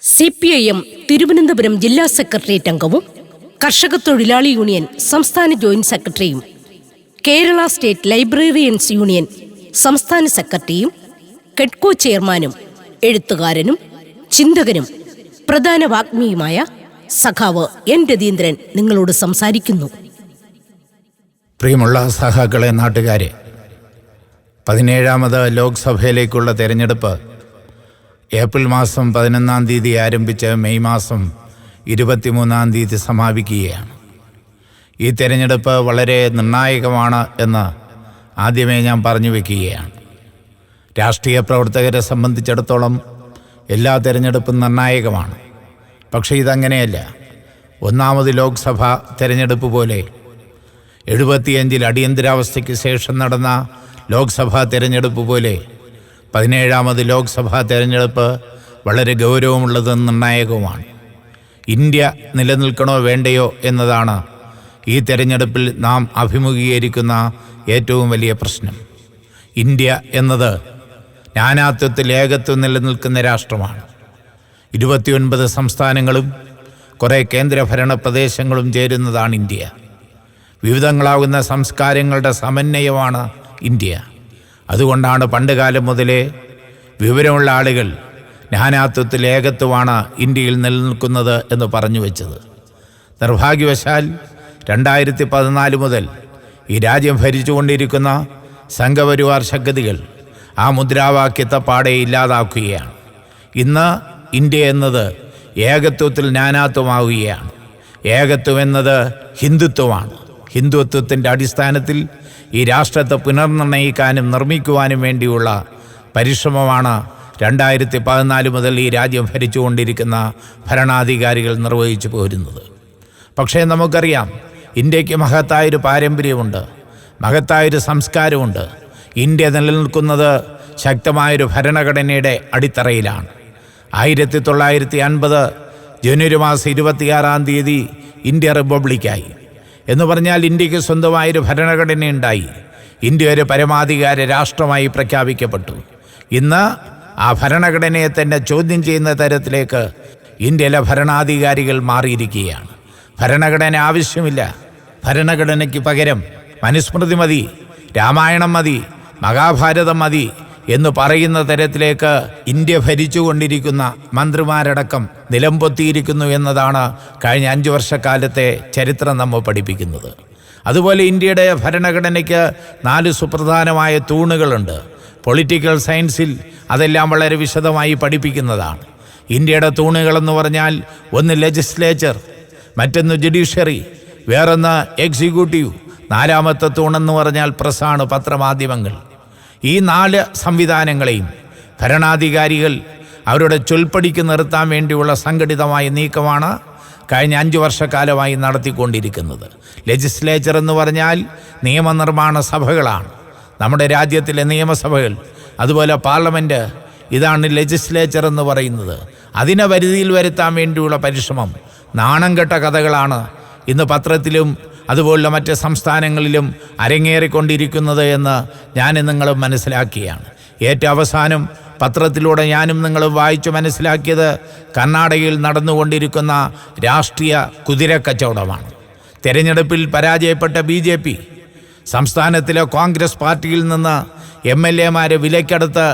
CPIM Thiruvananthapuram ജില്ലാ secretariat അംഗവും കർഷക തൊഴിലാളി യൂണിയൻ സംസ്ഥാന ജോയിന്റ് സെക്രട്ടറിയും കേരള സ്റ്റേറ്റ് ലൈബ്രറിയൻസ് യൂണിയൻ സംസ്ഥാന സെക്രട്ടറിയും കെഡ്കോ ചെയർമാനും എഴുത്തുകാരനും ചിന്തകനും പ്രധാന വാഗ്മിയുമായ സഖാവ് എൻ രതീന്ദ്രൻ നിങ്ങളോട് സംസാരിക്കുന്നു. പ്രിയമുള്ള സഖാക്കളെ, നാട്ടുകാരെ, 17ാമത് ലോക്സഭയിലേക്കുള്ള തെരഞ്ഞെടുപ്പ് ഏപ്രിൽ മാസം 11-ാം തീയതി ആരംഭിച്ച് മെയ് മാസം 23-ാം തീയതി സമാപിക്കുകയാണ്. ഈ തെരഞ്ഞെടുപ്പ് വളരെ നിർണായകമാണ് എന്ന് ആദ്യമേ ഞാൻ പറഞ്ഞു വയ്ക്കുകയാണ്. രാഷ്ട്രീയ പ്രവർത്തകരെ സംബന്ധിച്ചിടത്തോളം എല്ലാ തെരഞ്ഞെടുപ്പും നിർണായകമാണ്. പക്ഷേ ഇതങ്ങനെയല്ല. ഒന്നാമത് ലോക്സഭ തെരഞ്ഞെടുപ്പ് പോലെ 75-ൽ അടിയന്തരാവസ്ഥയ്ക്ക് ശേഷം നടന്ന ലോക്സഭാ തെരഞ്ഞെടുപ്പ് പോലെ 17ാമത് ലോക്സഭാ തെരഞ്ഞെടുപ്പ് വളരെ ഗൗരവമുള്ളതും നിർണായകവുമാണ്. ഇന്ത്യ നിലനിൽക്കണോ വേണ്ടയോ എന്നതാണ് ഈ തെരഞ്ഞെടുപ്പിൽ നാം അഭിമുഖീകരിക്കുന്ന ഏറ്റവും വലിയ പ്രശ്നം. ഇന്ത്യ എന്നത് നാനാത്വത്തിൽ ഏകത്വം നിലനിൽക്കുന്ന രാഷ്ട്രമാണ്. 29 സംസ്ഥാനങ്ങളും കുറേ കേന്ദ്രഭരണ പ്രദേശങ്ങളും ചേരുന്നതാണ് ഇന്ത്യ. വിവിധങ്ങളാകുന്ന സംസ്കാരങ്ങളുടെ സമന്വയമാണ് ഇന്ത്യ. അതുകൊണ്ടാണ് പണ്ടുകാലം മുതലേ വിവരമുള്ള ആളുകൾ നാനാത്വത്തിൽ ഏകത്വമാണ് ഇന്ത്യയിൽ നിലനിൽക്കുന്നത് എന്ന് പറഞ്ഞു വെച്ചത്. നിർഭാഗ്യവശാൽ 2014 മുതൽ ഈ രാജ്യം ഭരിച്ചുകൊണ്ടിരിക്കുന്ന സംഘപരിവാർ ശക്തികൾ ആ മുദ്രാവാക്യത്തെ പാടെ ഇല്ലാതാക്കുകയാണ്. ഇന്ന് ഇന്ത്യ എന്നത് ഏകത്വത്തിൽ നാനാത്വമാവുകയാണ്. ഏകത്വം എന്നത് ഹിന്ദുത്വമാണ്. ഹിന്ദുത്വത്തിൻ്റെ അടിസ്ഥാനത്തിൽ ഈ രാഷ്ട്രത്തെ പുനർനിർണയിക്കാനും നിർമ്മിക്കുവാനും വേണ്ടിയുള്ള പരിശ്രമമാണ് 2014 മുതൽ ഈ രാജ്യം ഭരിച്ചുകൊണ്ടിരിക്കുന്ന ഭരണാധികാരികൾ നിർവഹിച്ചു പോരുന്നത്. പക്ഷേ നമുക്കറിയാം, ഇന്ത്യക്ക് മഹത്തായൊരു പാരമ്പര്യമുണ്ട്, മഹത്തായൊരു സംസ്കാരമുണ്ട്. ഇന്ത്യ നിലനിൽക്കുന്നത് ശക്തമായൊരു ഭരണഘടനയുടെ അടിത്തറയിലാണ്. 1950 ജനുവരി മാസം 26-ാം തീയതി ഇന്ത്യ റിപ്പബ്ലിക്കായി. എന്ന് പറഞ്ഞാൽ ഇന്ത്യക്ക് സ്വന്തമായൊരു ഭരണഘടനയുണ്ടായി. ഇന്ത്യ ഒരു പരമാധികാര രാഷ്ട്രമായി പ്രഖ്യാപിക്കപ്പെട്ടു. ഇന്ന് ആ ഭരണഘടനയെ തന്നെ ചോദ്യം ചെയ്യുന്ന തരത്തിലേക്ക് ഇന്ത്യയിലെ ഭരണാധികാരികൾ മാറിയിരിക്കുകയാണ്. ഭരണഘടന ആവശ്യമില്ല, ഭരണഘടനയ്ക്ക് പകരം മനുസ്മൃതി മതി, രാമായണം മതി, മഹാഭാരതം മതി എന്ന് പറയുന്ന തരത്തിലേക്ക് ഇന്ത്യ ഭരിച്ചുകൊണ്ടിരിക്കുന്ന മന്ത്രിമാരടക്കം നിലംപൊത്തിയിരിക്കുന്നു എന്നതാണ് കഴിഞ്ഞ 5 വർഷക്കാലത്തെ ചരിത്രം നമ്മെ പഠിപ്പിക്കുന്നത്. അതുപോലെ ഇന്ത്യയുടെ ഭരണഘടനയ്ക്ക് 4 സുപ്രധാനമായ തൂണുകളുണ്ട്. പൊളിറ്റിക്കൽ സയൻസിൽ അതെല്ലാം വളരെ വിശദമായി പഠിപ്പിക്കുന്നതാണ്. ഇന്ത്യയുടെ തൂണുകളെന്ന് പറഞ്ഞാൽ ഒന്ന് ലെജിസ്ലേച്ചർ, മറ്റൊന്ന് ജുഡീഷ്യറി, വേറൊന്ന് എക്സിക്യൂട്ടീവ്, 4ാമത്തെ തൂണെന്ന് പറഞ്ഞാൽ പ്രസ്സാണ്, പത്രമാധ്യമങ്ങൾ. ഈ 4 സംവിധാനങ്ങളെയും ഭരണാധികാരികൾ അവരുടെ ചൊൽപ്പടിക്ക് നിർത്താൻ വേണ്ടിയുള്ള സംഘടിതമായ നീക്കമാണ് കഴിഞ്ഞ 5 വർഷക്കാലമായി നടത്തിക്കൊണ്ടിരിക്കുന്നത്. ലെജിസ്ലേച്ചർ എന്ന് പറഞ്ഞാൽ നിയമനിർമ്മാണ സഭകളാണ്, നമ്മുടെ രാജ്യത്തിലെ നിയമസഭകൾ, അതുപോലെ പാർലമെൻറ്റ്. ഇതാണ് ലെജിസ്ലേച്ചർ എന്ന് പറയുന്നത്. അതിനെ പരിധിയിൽ വരുത്താൻ വേണ്ടിയുള്ള പരിശ്രമം നാണം കെട്ട കഥകളാണ് ഇന്ന് പത്രത്തിലും അതുപോലുള്ള മറ്റ് സംസ്ഥാനങ്ങളിലും അരങ്ങേറിക്കൊണ്ടിരിക്കുന്നത് എന്ന് ഞാനും നിങ്ങളും മനസ്സിലാക്കിയാണ്. ഏറ്റവും അവസാനം പത്രത്തിലൂടെ ഞാനും നിങ്ങളും വായിച്ചു മനസ്സിലാക്കിയത് കർണാടകയിൽ നടന്നുകൊണ്ടിരിക്കുന്ന രാഷ്ട്രീയ കുതിരക്കച്ചവടമാണ്. തെരഞ്ഞെടുപ്പിൽ പരാജയപ്പെട്ട BJP സംസ്ഥാനത്തിലെ കോൺഗ്രസ് പാർട്ടിയിൽ നിന്ന് MLA-മാരെ വിലക്കെടുത്ത്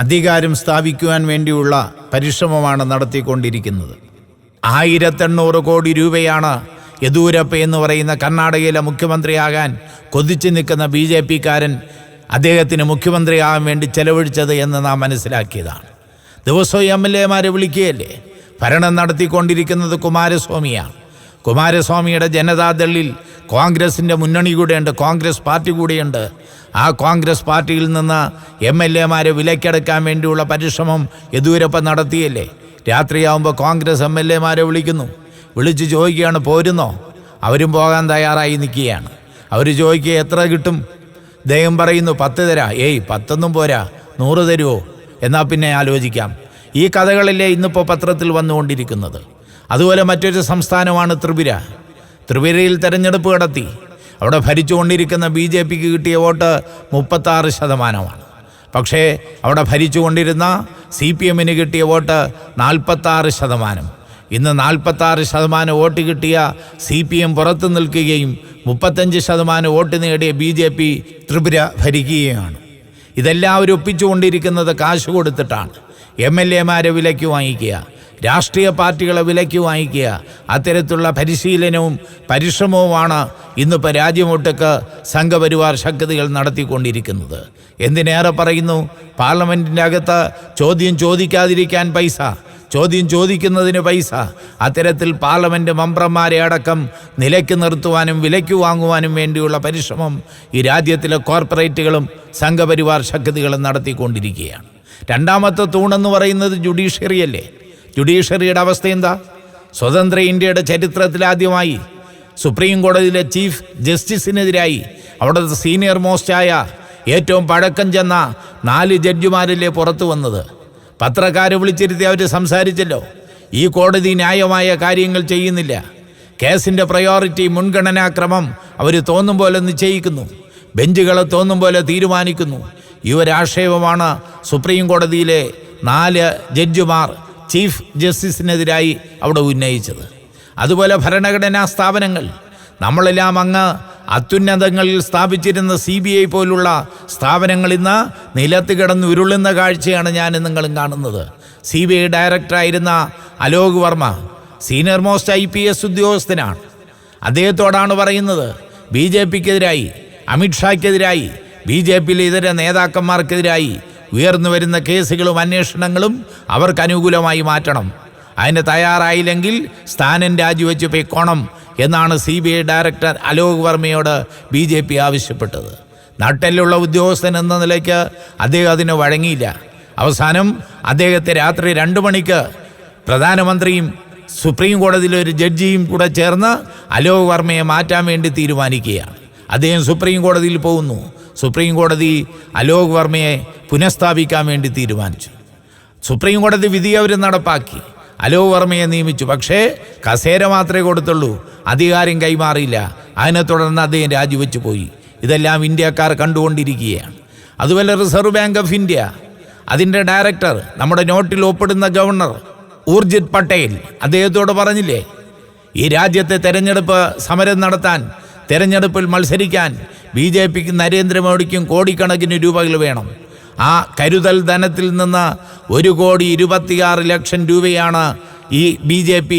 അധികാരം സ്ഥാപിക്കുവാൻ വേണ്ടിയുള്ള പരിശ്രമമാണ് നടത്തിക്കൊണ്ടിരിക്കുന്നത്. 1800 കോടി രൂപയാണ് യെദ്യൂരപ്പ എന്ന് പറയുന്ന കർണാടകയിലെ മുഖ്യമന്ത്രിയാകാൻ കൊതിച്ചു നിൽക്കുന്ന BJP-കാരൻ അദ്ദേഹത്തിന് മുഖ്യമന്ത്രിയാകാൻ വേണ്ടി ചെലവഴിച്ചത് എന്ന് നാം മനസ്സിലാക്കിയതാണ്. ദിവസവും MLA-മാരെ വിളിക്കുകയല്ലേ. ഭരണം നടത്തിക്കൊണ്ടിരിക്കുന്നത് കുമാരസ്വാമിയാണ്. കുമാരസ്വാമിയുടെ ജനതാദളിൽ കോൺഗ്രസിൻ്റെ മുന്നണി കൂടെയുണ്ട്, കോൺഗ്രസ് പാർട്ടി കൂടെയുണ്ട്. ആ കോൺഗ്രസ് പാർട്ടിയിൽ നിന്ന് MLA-മാരെ വിലക്കെടുക്കാൻ വേണ്ടിയുള്ള പരിശ്രമം യെദ്യൂരപ്പ നടത്തിയല്ലേ. രാത്രിയാവുമ്പോൾ കോൺഗ്രസ് MLA-മാരെ വിളിച്ച് ചോദിക്കുകയാണ്, പോരുന്നോ? അവരും പോകാൻ തയ്യാറായി നിൽക്കുകയാണ്. അവർ ചോദിക്കുക, എത്ര കിട്ടും? ദൈവം പറയുന്നു, 10 തരാം. 10 പോരാ, 100 തരുമോ? എന്നാൽ പിന്നെ ആലോചിക്കാം. ഈ കഥകളല്ലേ ഇന്നിപ്പോൾ പത്രത്തിൽ വന്നുകൊണ്ടിരിക്കുന്നത്. അതുപോലെ മറ്റൊരു സംസ്ഥാനമാണ് ത്രിപുര. ത്രിപുരയിൽ തെരഞ്ഞെടുപ്പ് നടത്തി. അവിടെ ഭരിച്ചുകൊണ്ടിരിക്കുന്ന BJP-ക്ക് കിട്ടിയ വോട്ട് 36%. പക്ഷേ അവിടെ ഭരിച്ചുകൊണ്ടിരുന്ന CPM കിട്ടിയ വോട്ട് 46%. ഇന്ന് 46% വോട്ട് കിട്ടിയ CPM പുറത്തു നിൽക്കുകയും 35% വോട്ട് നേടിയ BJP ത്രിപുര ഭരിക്കുകയാണ്. ഇതെല്ലാവരും ഒപ്പിച്ചുകൊണ്ടിരിക്കുന്നത് കാശ് കൊടുത്തിട്ടാണ്. MLA-മാരെ വിലയ്ക്ക് വാങ്ങിക്കുക, രാഷ്ട്രീയ പാർട്ടികളെ വിലയ്ക്ക് വാങ്ങിക്കുക. അത്തരത്തിലുള്ള പരിശീലനവും പരിശ്രമവുമാണ് ഇന്നിപ്പോൾ രാജ്യമൊട്ടുക്ക് സംഘപരിവാർ ശക്തികൾ നടത്തിക്കൊണ്ടിരിക്കുന്നത്. എന്തിനേറെ പറയുന്നു, പാർലമെൻറ്റിൻ്റെ അകത്ത് ചോദ്യം ചോദിക്കാതിരിക്കാൻ പൈസ, ചോദ്യം ചോദിക്കുന്നതിന് പൈസ. അത്തരത്തിൽ പാർലമെൻറ്റ് മെമ്പർമാരെ അടക്കം നിലയ്ക്ക് നിർത്തുവാനും വിലയ്ക്ക് വാങ്ങുവാനും വേണ്ടിയുള്ള പരിശ്രമം ഈ രാജ്യത്തിലെ കോർപ്പറേറ്റുകളും സംഘപരിവാർ ശക്തികളും നടത്തിക്കൊണ്ടിരിക്കുകയാണ്. രണ്ടാമത്തെ തൂണെന്ന് പറയുന്നത് ജുഡീഷ്യറിയല്ലേ. ജുഡീഷ്യറിയുടെ അവസ്ഥ എന്താ? സ്വതന്ത്ര ഇന്ത്യയുടെ ചരിത്രത്തിലാദ്യമായി സുപ്രീം കോടതിയിലെ ചീഫ് ജസ്റ്റിസിനെതിരായി അവിടുത്തെ സീനിയർ മോസ്റ്റായ ഏറ്റവും പഴക്കം ചെന്ന 4 ജഡ്ജിമാരല്ലേ പുറത്തു വന്നത്. പത്രക്കാരെ വിളിച്ചിരുത്തി അവർ സംസാരിച്ചല്ലോ. ഈ കോടതി ന്യായമായ കാര്യങ്ങൾ ചെയ്യുന്നില്ല. കേസിൻ്റെ പ്രയോറിറ്റി, മുൻഗണനാക്രമം അവർ തോന്നും പോലെ നിശ്ചയിക്കുന്നു, ബെഞ്ചുകളെ തോന്നും പോലെ തീരുമാനിക്കുന്നു. ഈ ഒരു ആക്ഷേപമാണ് സുപ്രീം കോടതിയിലെ 4 ജഡ്ജിമാർ ചീഫ് ജസ്റ്റിസിനെതിരായി അവിടെ ഉന്നയിച്ചത്. അതുപോലെ ഭരണഘടനാ സ്ഥാപനങ്ങൾ, നമ്മളെല്ലാം അങ്ങ് അത്യുന്നതങ്ങളിൽ സ്ഥാപിച്ചിരുന്ന CBI പോലുള്ള സ്ഥാപനങ്ങൾ ഇന്ന് നിലത്ത് കിടന്ന് ഉരുളുന്ന കാഴ്ചയാണ് ഞാൻ നിങ്ങളും കാണുന്നത്. CBI ഡയറക്ടറായിരുന്ന Alok Varma senior most IPS ഉദ്യോഗസ്ഥനാണ്. അദ്ദേഹത്തോടാണ് പറയുന്നത് BJPക്കെതിരായി, അമിത്ഷായ്ക്കെതിരായി, BJPയിലെ ഇതര നേതാക്കന്മാർക്കെതിരായി ഉയർന്നു വരുന്ന കേസുകളും അന്വേഷണങ്ങളും അവർക്ക് അനുകൂലമായി മാറ്റണം. അതിന് തയ്യാറായില്ലെങ്കിൽ സ്ഥാനം രാജിവെച്ച് പൊയ്ക്കോണം എന്നാണ് CBI ഡയറക്ടർ അലോക് വർമ്മയോട് BJP ആവശ്യപ്പെട്ടത്. നട്ടെല്ലുള്ള ഉദ്യോഗസ്ഥൻ എന്ന നിലയ്ക്ക് അദ്ദേഹം അതിന് വഴങ്ങിയില്ല. അവസാനം അദ്ദേഹത്തെ രാത്രി 2 മണിക്ക് പ്രധാനമന്ത്രിയും സുപ്രീം കോടതിയിലെ ഒരു ജഡ്ജിയും കൂടെ ചേർന്ന് അലോക് വർമ്മയെ മാറ്റാൻ വേണ്ടി തീരുമാനിക്കുകയാണ്. അദ്ദേഹം സുപ്രീം കോടതിയിൽ പോകുന്നു. സുപ്രീം കോടതി അലോക് വർമ്മയെ പുനഃസ്ഥാപിക്കാൻ വേണ്ടി തീരുമാനിച്ചു. സുപ്രീം കോടതി വിധി അവർ നടപ്പാക്കി, അലോക് വർമ്മയെ നിയമിച്ചു. പക്ഷേ കസേര മാത്രമേ കൊടുത്തുള്ളൂ, അധികാരം കൈമാറിയില്ല. അതിനെ തുടർന്ന് അദ്ദേഹം രാജിവെച്ചു പോയി. ഇതെല്ലാം ഇന്ത്യക്കാർ കണ്ടുകൊണ്ടിരിക്കുകയാണ്. അതുപോലെ റിസർവ് ബാങ്ക് ഓഫ് ഇന്ത്യ, അതിൻ്റെ ഡയറക്ടർ, നമ്മുടെ നോട്ടിൽ ഒപ്പിടുന്ന ഗവർണർ ഊർജിത് പട്ടേൽ അദ്ദേഹത്തോട് പറഞ്ഞില്ലേ, ഈ രാജ്യത്തെ തെരഞ്ഞെടുപ്പ് സമരം നടത്താൻ, തെരഞ്ഞെടുപ്പിൽ മത്സരിക്കാൻ BJPക്കും നരേന്ദ്രമോദിക്കും കോടിക്കണക്കിന് രൂപകൾ വേണം. ആ കരുതൽ ധനത്തിൽ നിന്ന് 1,26,00,000 രൂപയാണ് ഈ BJP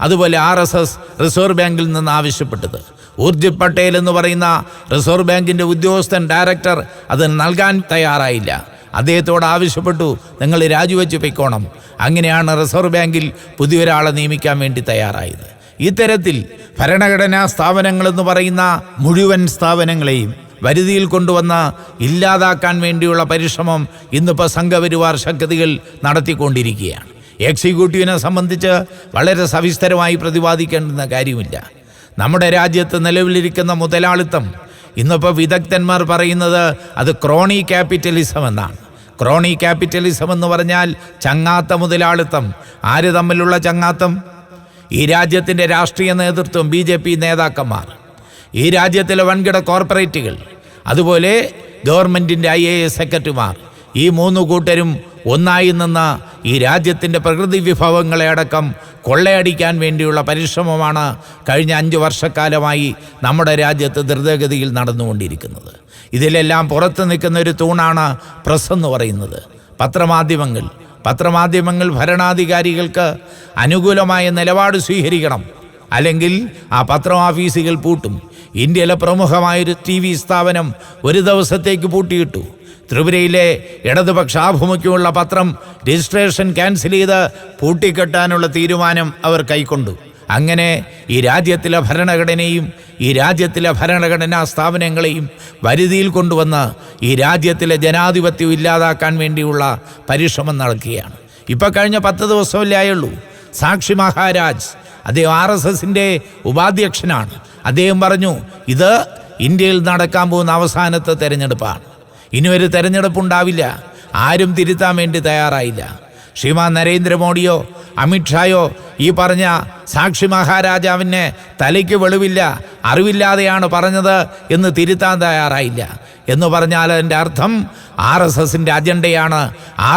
അതുപോലെ RSS റിസർവ് ബാങ്കിൽ നിന്ന് ആവശ്യപ്പെട്ടത്. ഊർജിത് പട്ടേൽ എന്ന് പറയുന്ന റിസർവ് ബാങ്കിൻ്റെ ഉദ്യോഗസ്ഥൻ ഡയറക്ടർ അത് നൽകാൻ തയ്യാറായില്ല. അദ്ദേഹത്തോട് ആവശ്യപ്പെട്ടു, നിങ്ങൾ രാജിവെച്ച് പൊയ്ക്കോണം. അങ്ങനെയാണ് റിസർവ് ബാങ്കിൽ പുതിയൊരാളെ നിയമിക്കാൻ വേണ്ടി തയ്യാറായത്. ഇത്തരത്തിൽ ഭരണഘടനാ സ്ഥാപനങ്ങളെന്ന് പറയുന്ന മുഴുവൻ സ്ഥാപനങ്ങളെയും വരുതിയിൽ കൊണ്ടുവന്ന് ഇല്ലാതാക്കാൻ വേണ്ടിയുള്ള പരിശ്രമം ഇന്നിപ്പോൾ സംഘപരിവാർ ശക്തികൾ നടത്തിക്കൊണ്ടിരിക്കുകയാണ്. എക്സിക്യൂട്ടീവിനെ സംബന്ധിച്ച് വളരെ സവിസ്തരമായി പ്രതിപാദിക്കേണ്ടുന്ന കാര്യമില്ല. നമ്മുടെ രാജ്യത്ത് നിലവിലിരിക്കുന്ന മുതലാളിത്തം ഇന്നിപ്പോൾ വിദഗ്ധന്മാർ പറയുന്നത് അത് ക്രോണി ക്യാപിറ്റലിസം എന്നാണ്. ക്രോണി ക്യാപിറ്റലിസം എന്ന് പറഞ്ഞാൽ ചങ്ങാത്ത മുതലാളിത്തം. ആര് തമ്മിലുള്ള ചങ്ങാത്തം? ഈ രാജ്യത്തിൻ്റെ രാഷ്ട്രീയ നേതൃത്വം, BJP നേതാക്കന്മാർ, ഈ രാജ്യത്തിലെ വൻകിട കോർപ്പറേറ്റുകൾ, അതുപോലെ ഗവൺമെൻറ്റിൻ്റെ IAS സെക്രട്ടറിമാർ, ഈ 3 കൂട്ടരും ഒന്നായി നിന്ന് ഈ രാജ്യത്തിൻ്റെ പ്രകൃതി വിഭവങ്ങളെ അടക്കം കൊള്ളയടിക്കാൻ വേണ്ടിയുള്ള പരിശ്രമമാണ് കഴിഞ്ഞ 5 വർഷക്കാലമായി നമ്മുടെ രാജ്യത്ത് ദ്രുതഗതിയിൽ നടന്നുകൊണ്ടിരിക്കുന്നത്. ഇതിലെല്ലാം പുറത്ത് നിൽക്കുന്ന ഒരു തൂണാണ് പ്രസ് എന്ന് പറയുന്നത്. പത്രമാധ്യമങ്ങൾ ഭരണാധികാരികൾക്ക് അനുകൂലമായ നിലപാട് സ്വീകരിക്കണം, അല്ലെങ്കിൽ ആ പത്രം ഓഫീസുകൾ പൂട്ടും. ഇന്ത്യയിലെ പ്രമുഖമായൊരു TV സ്ഥാപനം ഒരു ദിവസത്തേക്ക് പൂട്ടിയിട്ടു. ത്രിപുരയിലെ ഇടതുപക്ഷ ആഭിമുഖ്യമുള്ള പത്രം രജിസ്ട്രേഷൻ ക്യാൻസൽ ചെയ്ത് പൂട്ടിക്കെട്ടാനുള്ള തീരുമാനം അവർ കൈക്കൊണ്ടു. അങ്ങനെ ഈ രാജ്യത്തിലെ ഭരണഘടനയും ഈ രാജ്യത്തിലെ ഭരണഘടനാ സ്ഥാപനങ്ങളെയും വരുതിയിൽ കൊണ്ടുവന്ന് ഈ രാജ്യത്തിലെ ജനാധിപത്യം ഇല്ലാതാക്കാൻ വേണ്ടിയുള്ള പരിശ്രമം നടക്കുകയാണ്. ഇപ്പോൾ കഴിഞ്ഞ 10 ദിവസമല്ലേ ആയുള്ളൂ. സാക്ഷി മഹാരാജ്, അദ്ദേഹം RSSൻ്റെ ഉപാധ്യക്ഷനാണ്. അദ്ദേഹം പറഞ്ഞു, ഇത് ഇന്ത്യയിൽ നടക്കാൻ പോകുന്ന അവസാനത്തെ തെരഞ്ഞെടുപ്പാണ്. ഇനിയൊരു തെരഞ്ഞെടുപ്പുണ്ടാവില്ല. ആരും തിരുത്താൻ വേണ്ടി തയ്യാറായില്ല. ശ്രീമാൻ നരേന്ദ്രമോദിയോ അമിത്ഷായോ ഈ പറഞ്ഞ സാക്ഷി മഹാരാജാവിന് തലയ്ക്ക് വെളിവില്ല, അറിവില്ലാതെയാണ് പറഞ്ഞത് എന്ന് തിരുത്താൻ തയ്യാറായില്ല. എന്ന് പറഞ്ഞാൽ അതിൻ്റെ അർത്ഥം RSSൻ്റെ അജണ്ടയാണ്,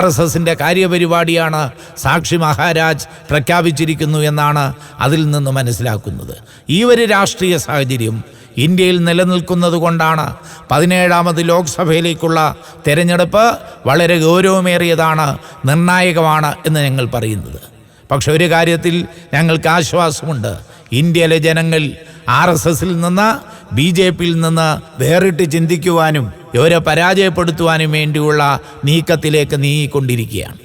RSSൻ്റെ കാര്യപരിപാടിയാണ് സാക്ഷി മഹാരാജ് പ്രഖ്യാപിച്ചിരിക്കുന്നു എന്നാണ് അതിൽ നിന്ന് മനസ്സിലാക്കുന്നത്. ഈ ഒരു രാഷ്ട്രീയ സാഹചര്യം ഇന്ത്യയിൽ നിലനിൽക്കുന്നത് കൊണ്ടാണ് 17ാമത് ലോക്സഭയിലേക്കുള്ള തെരഞ്ഞെടുപ്പ് വളരെ ഗൗരവമേറിയതാണ്, നിർണായകമാണ് എന്ന് ഞങ്ങൾ പറയുന്നത്. പക്ഷെ ഒരു കാര്യത്തിൽ ഞങ്ങൾക്ക് ആശ്വാസമുണ്ട്. ഇന്ത്യയിലെ ജനങ്ങൾ RSSൽ നിന്ന് BJPയിൽ നിന്ന് വേറിട്ട് ചിന്തിക്കുവാനും ഇവരെ പരാജയപ്പെടുത്തുവാനും വേണ്ടിയുള്ള നീക്കത്തിലേക്ക് നീങ്ങിക്കൊണ്ടിരിക്കുകയാണ്.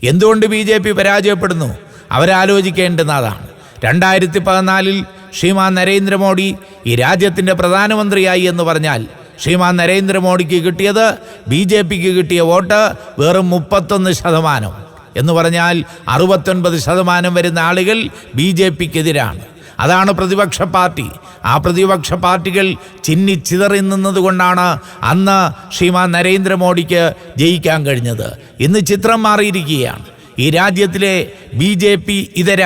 എന്തുകൊണ്ട് BJP പരാജയപ്പെടുന്നു? അവരാലോചിക്കേണ്ടുന്നതാണ്. 2014 ശ്രീമാൻ നരേന്ദ്രമോദി ഈ രാജ്യത്തിൻ്റെ പ്രധാനമന്ത്രിയായി എന്ന് പറഞ്ഞാൽ ശ്രീമാൻ നരേന്ദ്രമോദിക്ക് കിട്ടിയത് BJPക്ക് കിട്ടിയ വോട്ട് വെറും 31%. എന്ന് പറഞ്ഞാൽ 69% വരുന്ന ആളുകൾ BJPക്കെതിരാണ്. അതാണ് പ്രതിപക്ഷ പാർട്ടി. ആ പ്രതിപക്ഷ പാർട്ടികൾ ചിന്നിച്ചിതറി നിന്നതുകൊണ്ടാണ് അന്ന് ശ്രീമാൻ നരേന്ദ്രമോദിക്ക് ജയിക്കാൻ കഴിഞ്ഞത്. ഇന്ന് ചിത്രം മാറിയിരിക്കുകയാണ്. ഈ രാജ്യത്തിലെ BJP ഇതര